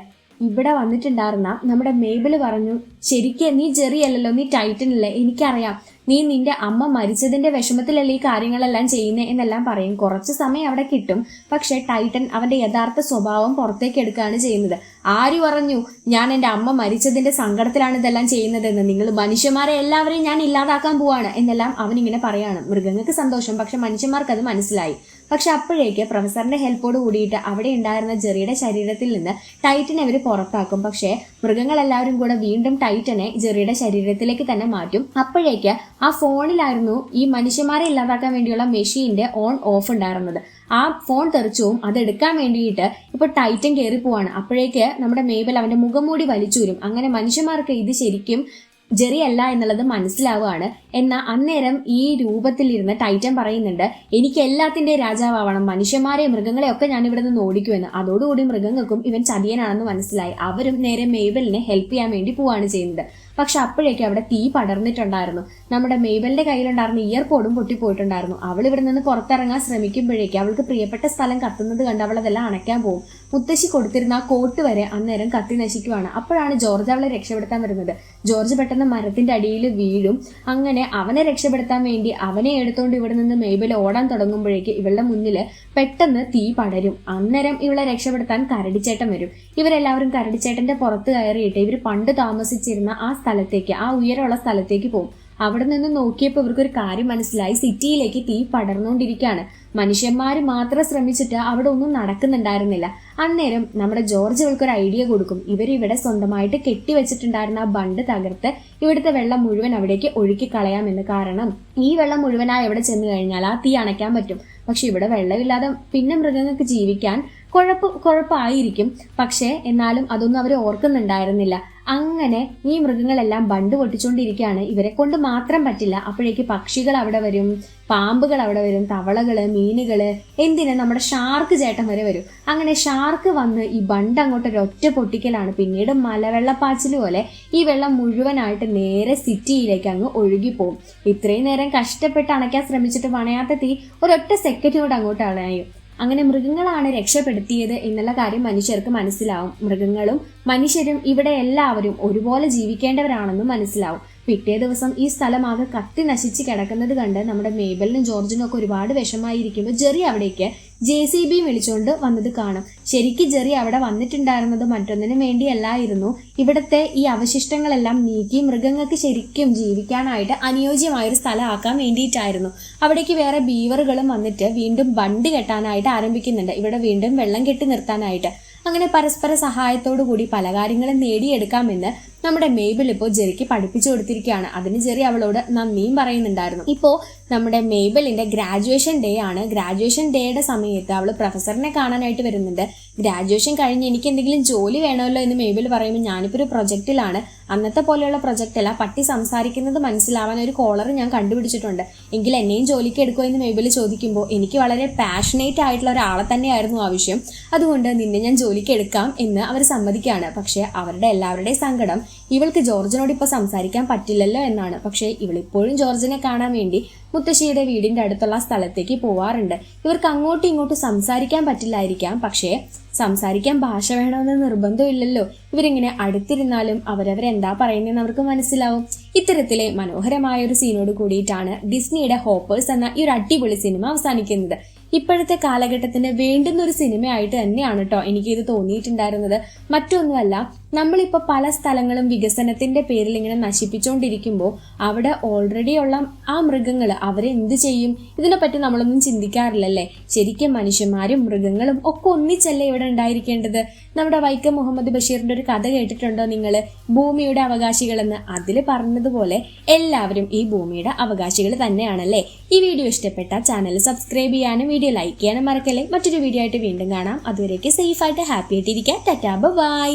ഇവിടെ വന്നിട്ടുണ്ടായിരുന്ന നമ്മുടെ മേബിൾ പറഞ്ഞു, ശരിക്കും നീ ജെറി അല്ലല്ലോ, നീ ടൈറ്റൻ അല്ലേ, എനിക്കറിയാം നീ നിന്റെ അമ്മ മരിച്ചതിന്റെ വിഷമത്തിലല്ലേ ഈ കാര്യങ്ങളെല്ലാം ചെയ്യുന്നേ എന്നെല്ലാം പറയും. കുറച്ച് സമയം അവിടെ കിട്ടും, പക്ഷെ ടൈറ്റൻ അവന്റെ യഥാർത്ഥ സ്വഭാവം പുറത്തേക്ക് എടുക്കുകയാണ് ചെയ്യുന്നത്. ആര് പറഞ്ഞു ഞാൻ എൻ്റെ അമ്മ മരിച്ചതിന്റെ സങ്കടത്തിലാണ് ഇതെല്ലാം ചെയ്യുന്നതെന്ന്, നിങ്ങൾ മനുഷ്യന്മാരെ എല്ലാവരെയും ഞാൻ ഇല്ലാതാക്കാൻ പോവാണ് എന്നെല്ലാം അവനിങ്ങനെ പറയാണ്. മൃഗങ്ങൾക്ക് സന്തോഷം, പക്ഷെ മനുഷ്യന്മാർക്ക് അത് മനസ്സിലായി. പക്ഷെ അപ്പോഴേക്ക് പ്രൊഫസറിന്റെ ഹെൽപ്പോട് കൂടിയിട്ട് അവിടെ ഉണ്ടായിരുന്ന ജെറിയുടെ ശരീരത്തിൽ നിന്ന് ടൈറ്റനെ അവർ പുറത്താക്കും. പക്ഷേ മൃഗങ്ങളെല്ലാവരും കൂടെ വീണ്ടും ടൈറ്റനെ ജെറിയുടെ ശരീരത്തിലേക്ക് തന്നെ മാറ്റും. അപ്പോഴേക്ക് ആ ഫോണിലായിരുന്നു ഈ മനുഷ്യന്മാരെ ഇല്ലാതാക്കാൻ വേണ്ടിയുള്ള മെഷീന്റെ ഓൺ ഓഫ് ഉണ്ടായിരുന്നത്. ആ ഫോൺ തെറിച്ചും അതെടുക്കാൻ വേണ്ടിയിട്ട് ഇപ്പൊ ടൈറ്റൻ കയറി പോവാണ്. അപ്പോഴേക്ക് നമ്മുടെ മേബൽ അവന്റെ മുഖംമൂടി വലിച്ചൂരും. അങ്ങനെ മനുഷ്യന്മാർക്ക് ഇത് ശരിക്കും ജെറി അല്ല എന്നുള്ളത് മനസ്സിലാവുകയാണ്. എന്നാൽ അന്നേരം ഈ രൂപത്തിലിരുന്ന് ടൈറ്റൻ പറയുന്നുണ്ട്, എനിക്ക് എല്ലാത്തിന്റെ രാജാവണം, മനുഷ്യന്മാരെ മൃഗങ്ങളെ ഒക്കെ ഞാൻ ഇവിടെ നിന്ന് ഓടിക്കുമെന്ന്. അതോടുകൂടി മൃഗങ്ങൾക്കും ഇവൻ ചതിയനാണെന്ന് മനസ്സിലായി. അവരും നേരെ മേബലിനെ ഹെൽപ്പ് ചെയ്യാൻ വേണ്ടി പോവാണ് ചെയ്യുന്നത്. പക്ഷെ അപ്പോഴേക്കും അവിടെ തീ പടർന്നിട്ടുണ്ടായിരുന്നു. നമ്മുടെ മേബലിന്റെ കയ്യിലുണ്ടായിരുന്ന ഇയർപോഡും പൊട്ടിപ്പോയിട്ടുണ്ടായിരുന്നു. അവൾ ഇവിടെ നിന്ന് പുറത്തിറങ്ങാൻ ശ്രമിക്കുമ്പോഴേക്കും അവൾക്ക് പ്രിയപ്പെട്ട സ്ഥലം കത്തുന്നത് കണ്ട് അവൾ അതെല്ലാം അണയ്ക്കാൻ പോകും. മുത്തശ്ശി കൊടുത്തിരുന്ന ആ കോട്ട് വരെ അന്നേരം കത്തി നശിക്കുവാണ്. അപ്പോഴാണ് ജോർജ് അവളെ രക്ഷപ്പെടുത്താൻ വരുന്നത്. ജോർജ് പെട്ടെന്ന് മരത്തിന്റെ അടിയിൽ വീഴും. അങ്ങനെ അവനെ രക്ഷപ്പെടുത്താൻ വേണ്ടി അവനെ എടുത്തോണ്ട് ഇവിടെ നിന്ന് മേബൽ ഓടാൻ തുടങ്ങുമ്പോഴേക്ക് ഇവളുടെ മുന്നിൽ പെട്ടെന്ന് തീ പടരും. അന്നേരം ഇവളെ രക്ഷപ്പെടുത്താൻ കരടിച്ചേട്ടൻ വരും. ഇവരെല്ലാവരും കരടിച്ചേട്ടന്റെ പുറത്ത് കയറിയിട്ട് ഇവർ പണ്ട് താമസിച്ചിരുന്ന ആ സ്ഥലത്തേക്ക്, ആ ഉയരമുള്ള സ്ഥലത്തേക്ക് പോകും. അവിടെ നിന്ന് നോക്കിയപ്പോൾ ഇവർക്കൊരു കാര്യം മനസ്സിലായി, സിറ്റിയിലേക്ക് തീ പടർന്നുകൊണ്ടിരിക്കുകയാണ്. മനുഷ്യന്മാർ മാത്രം ശ്രമിച്ചിട്ട് അവിടെ ഒന്നും നടക്കുന്നുണ്ടായിരുന്നില്ല. അന്നേരം നമ്മുടെ ജോർജ് ഇവൾക്കൊരു ഐഡിയ കൊടുക്കും. ഇവരിവിടെ സ്വന്തമായിട്ട് കെട്ടിവെച്ചിട്ടുണ്ടായിരുന്ന ആ ബണ്ട് തകർത്ത് ഇവിടുത്തെ വെള്ളം മുഴുവൻ അവിടേക്ക് ഒഴുക്കി കളയാമെന്ന്. കാരണം ഈ വെള്ളം മുഴുവനായി എവിടെ ചെന്ന് കഴിഞ്ഞാൽ ആ തീ അണയ്ക്കാൻ പറ്റും. പക്ഷെ ഇവിടെ വെള്ളമില്ലാതെ പിന്നെ മൃഗങ്ങൾക്ക് ജീവിക്കാൻ കുഴപ്പമായിരിക്കും. പക്ഷേ എന്നാലും അതൊന്നും അവർ ഓർക്കുന്നുണ്ടായിരുന്നില്ല. അങ്ങനെ ഈ മൃഗങ്ങളെല്ലാം ബണ്ട് പൊട്ടിച്ചുകൊണ്ടിരിക്കുകയാണ്. ഇവരെ കൊണ്ട് മാത്രം പറ്റില്ല. അപ്പോഴേക്ക് പക്ഷികൾ അവിടെ വരും, പാമ്പുകൾ അവിടെ വരും, തവളകള്, മീനുകള്, എന്തിന് നമ്മുടെ ഷാർക്ക് ചേട്ടൻ വരെ വരും. അങ്ങനെ ഷാർക്ക് വന്ന് ഈ ബണ്ട് അങ്ങോട്ട് ഒരൊറ്റ പൊട്ടിക്കലാണ്. പിന്നീട് മലവെള്ളപ്പാച്ചിൽ പോലെ ഈ വെള്ളം മുഴുവനായിട്ട് നേരെ സിറ്റിയിലേക്ക് അങ്ങ് ഒഴുകിപ്പോവും. ഇത്രയും നേരം കഷ്ടപ്പെട്ട് അണയ്ക്കാൻ ശ്രമിച്ചിട്ട് പണയാത്ത തീ ഒരൊറ്റ സെക്കൻഡ് കൊണ്ട് അങ്ങോട്ട് അണയും. അങ്ങനെ മൃഗങ്ങളാണ് രക്ഷപ്പെടുത്തിയത് എന്നുള്ള കാര്യം മനുഷ്യർക്ക് മനസ്സിലാവും. മൃഗങ്ങളും മനുഷ്യരും ഇവിടെ എല്ലാവരും ഒരുപോലെ ജീവിക്കേണ്ടവരാണെന്നും മനസ്സിലാവും. പിറ്റേ ദിവസം ഈ സ്ഥലമാകെ കത്തി നശിച്ച് കിടക്കുന്നത് കണ്ട് നമ്മുടെ മേബലിനും ജോർജിനും ഒക്കെ ഒരുപാട് വിഷമായിരിക്കുമ്പോൾ ജെറി അവിടേക്ക് JCB വിളിച്ചുകൊണ്ട് വന്നത് കാണും. ശരിക്കും ജെറി അവിടെ വന്നിട്ടുണ്ടായിരുന്നത് മറ്റൊന്നിനും വേണ്ടിയല്ലായിരുന്നു. ഇവിടുത്തെ ഈ അവശിഷ്ടങ്ങളെല്ലാം നീക്കി മൃഗങ്ങൾക്ക് ശരിക്കും ജീവിക്കാനായിട്ട് അനുയോജ്യമായൊരു സ്ഥലമാക്കാൻ വേണ്ടിയിട്ടായിരുന്നു. അവിടേക്ക് വേറെ ബീവറുകളും വന്നിട്ട് വീണ്ടും ബണ്ട് കെട്ടാനായിട്ട് ആരംഭിക്കുന്നുണ്ട്. ഇവിടെ വീണ്ടും വെള്ളം കെട്ടി നിർത്താനായിട്ട്. അങ്ങനെ പരസ്പര സഹായത്തോടു കൂടി പല കാര്യങ്ങളും നേടിയെടുക്കാമെന്ന് നമ്മുടെ മേബിൾ ഇപ്പോൾ ജെറിക്ക് പഠിപ്പിച്ചു കൊടുത്തിരിക്കുകയാണ്. അതിന് ജെറി അവളോട് നന്ദിയും പറയുന്നുണ്ടായിരുന്നു. ഇപ്പോൾ നമ്മുടെ മേബിളിന്റെ ഗ്രാജുവേഷൻ ഡേ ആണ്. ഗ്രാജുവേഷൻ ഡേയുടെ സമയത്ത് അവൾ പ്രൊഫസറിനെ കാണാനായിട്ട് വരുന്നുണ്ട്. ഗ്രാജുവേഷൻ കഴിഞ്ഞ് എനിക്ക് എന്തെങ്കിലും ജോലി വേണമല്ലോ എന്ന് മേബിൾ പറയുമ്പോൾ ഞാനിപ്പോൾ ഒരു പ്രൊജക്റ്റിലാണ്. അന്നത്തെ പോലെയുള്ള പ്രൊജക്റ്റല്ല, പട്ടി സംസാരിക്കുന്നത് മനസ്സിലാവാൻ ഒരു കോളർ ഞാൻ കണ്ടുപിടിച്ചിട്ടുണ്ട്. എങ്കിൽ എന്നെയും ജോലിക്ക് എടുക്കുമോ എന്ന് മേബിൾ ചോദിക്കുമ്പോൾ എനിക്ക് വളരെ പാഷനേറ്റ് ആയിട്ടുള്ള ഒരാളെ തന്നെയായിരുന്നു ആവശ്യം. അതുകൊണ്ട് നിന്നെ ഞാൻ ജോലിക്ക് എടുക്കാം എന്ന് അവർ സമ്മതിക്കുകയാണ്. പക്ഷെ അവരുടെ എല്ലാവരുടെയും സങ്കടം ഇവൾക്ക് ജോർജിനോട് ഇപ്പോൾ സംസാരിക്കാൻ പറ്റില്ലല്ലോ എന്നാണ്. പക്ഷേ ഇവളിപ്പോഴും ജോർജിനെ കാണാൻ വേണ്ടി മുത്തശ്ശിയുടെ വീടിന്റെ അടുത്തുള്ള സ്ഥലത്തേക്ക് പോവാറുണ്ട്. ഇവർക്ക് അങ്ങോട്ടും ഇങ്ങോട്ടും സംസാരിക്കാൻ പറ്റില്ലായിരിക്കാം, പക്ഷേ സംസാരിക്കാൻ ഭാഷ വേണമെന്ന് നിർബന്ധമില്ലല്ലോ. ഇവരിങ്ങനെ അടുത്തിരുന്നാലും അവരവരെന്താ പറയുന്നതെന്ന് അവർക്ക് മനസ്സിലാവും. ഇത്തരത്തിലെ മനോഹരമായ ഒരു സീനോട് കൂടിയിട്ടാണ് ഡിസ്നിയുടെ ഹോപ്പേഴ്സ് എന്ന ഈ ഒരു അടിപൊളി സിനിമ അവസാനിക്കുന്നത്. ഇപ്പോഴത്തെ കാലഘട്ടത്തിന് വേണ്ടുന്ന ഒരു സിനിമയായിട്ട് തന്നെയാണ് കേട്ടോ എനിക്കിത് തോന്നിയിട്ടുണ്ടായിരുന്നത്. മറ്റൊന്നുമല്ല, നമ്മളിപ്പോൾ പല സ്ഥലങ്ങളും വികസനത്തിന്റെ പേരിൽ ഇങ്ങനെ നശിപ്പിച്ചുകൊണ്ടിരിക്കുമ്പോൾ അവിടെ ഓൾറെഡി ഉള്ള ആ മൃഗങ്ങൾ അവരെന്ത് ചെയ്യും? ഇതിനെപ്പറ്റി നമ്മളൊന്നും ചിന്തിക്കാറില്ലല്ലേ. ശരിക്കും മനുഷ്യന്മാരും മൃഗങ്ങളും ഒക്കെ ഒന്നിച്ചല്ലേ ഇവിടെ ഉണ്ടായിരിക്കേണ്ടത്. നമ്മുടെ വൈക്കം മുഹമ്മദ് ബഷീറിന്റെ ഒരു കഥ കേട്ടിട്ടുണ്ടോ നിങ്ങൾ, ഭൂമിയുടെ അവകാശികളെന്ന്? അതിൽ പറഞ്ഞതുപോലെ എല്ലാവരും ഈ ഭൂമിയുടെ അവകാശികൾ തന്നെയാണല്ലേ. ഈ വീഡിയോ ഇഷ്ടപ്പെട്ട ചാനൽ സബ്സ്ക്രൈബ് ചെയ്യാനും വീഡിയോ ലൈക്ക് ചെയ്യാനും മറക്കല്ലേ. മറ്റൊരു വീഡിയോ ആയിട്ട് വീണ്ടും കാണാം. അതുവരേക്ക് സേഫ് ആയിട്ട് ഹാപ്പി ആയിട്ടിരിക്കുക. Tata bye.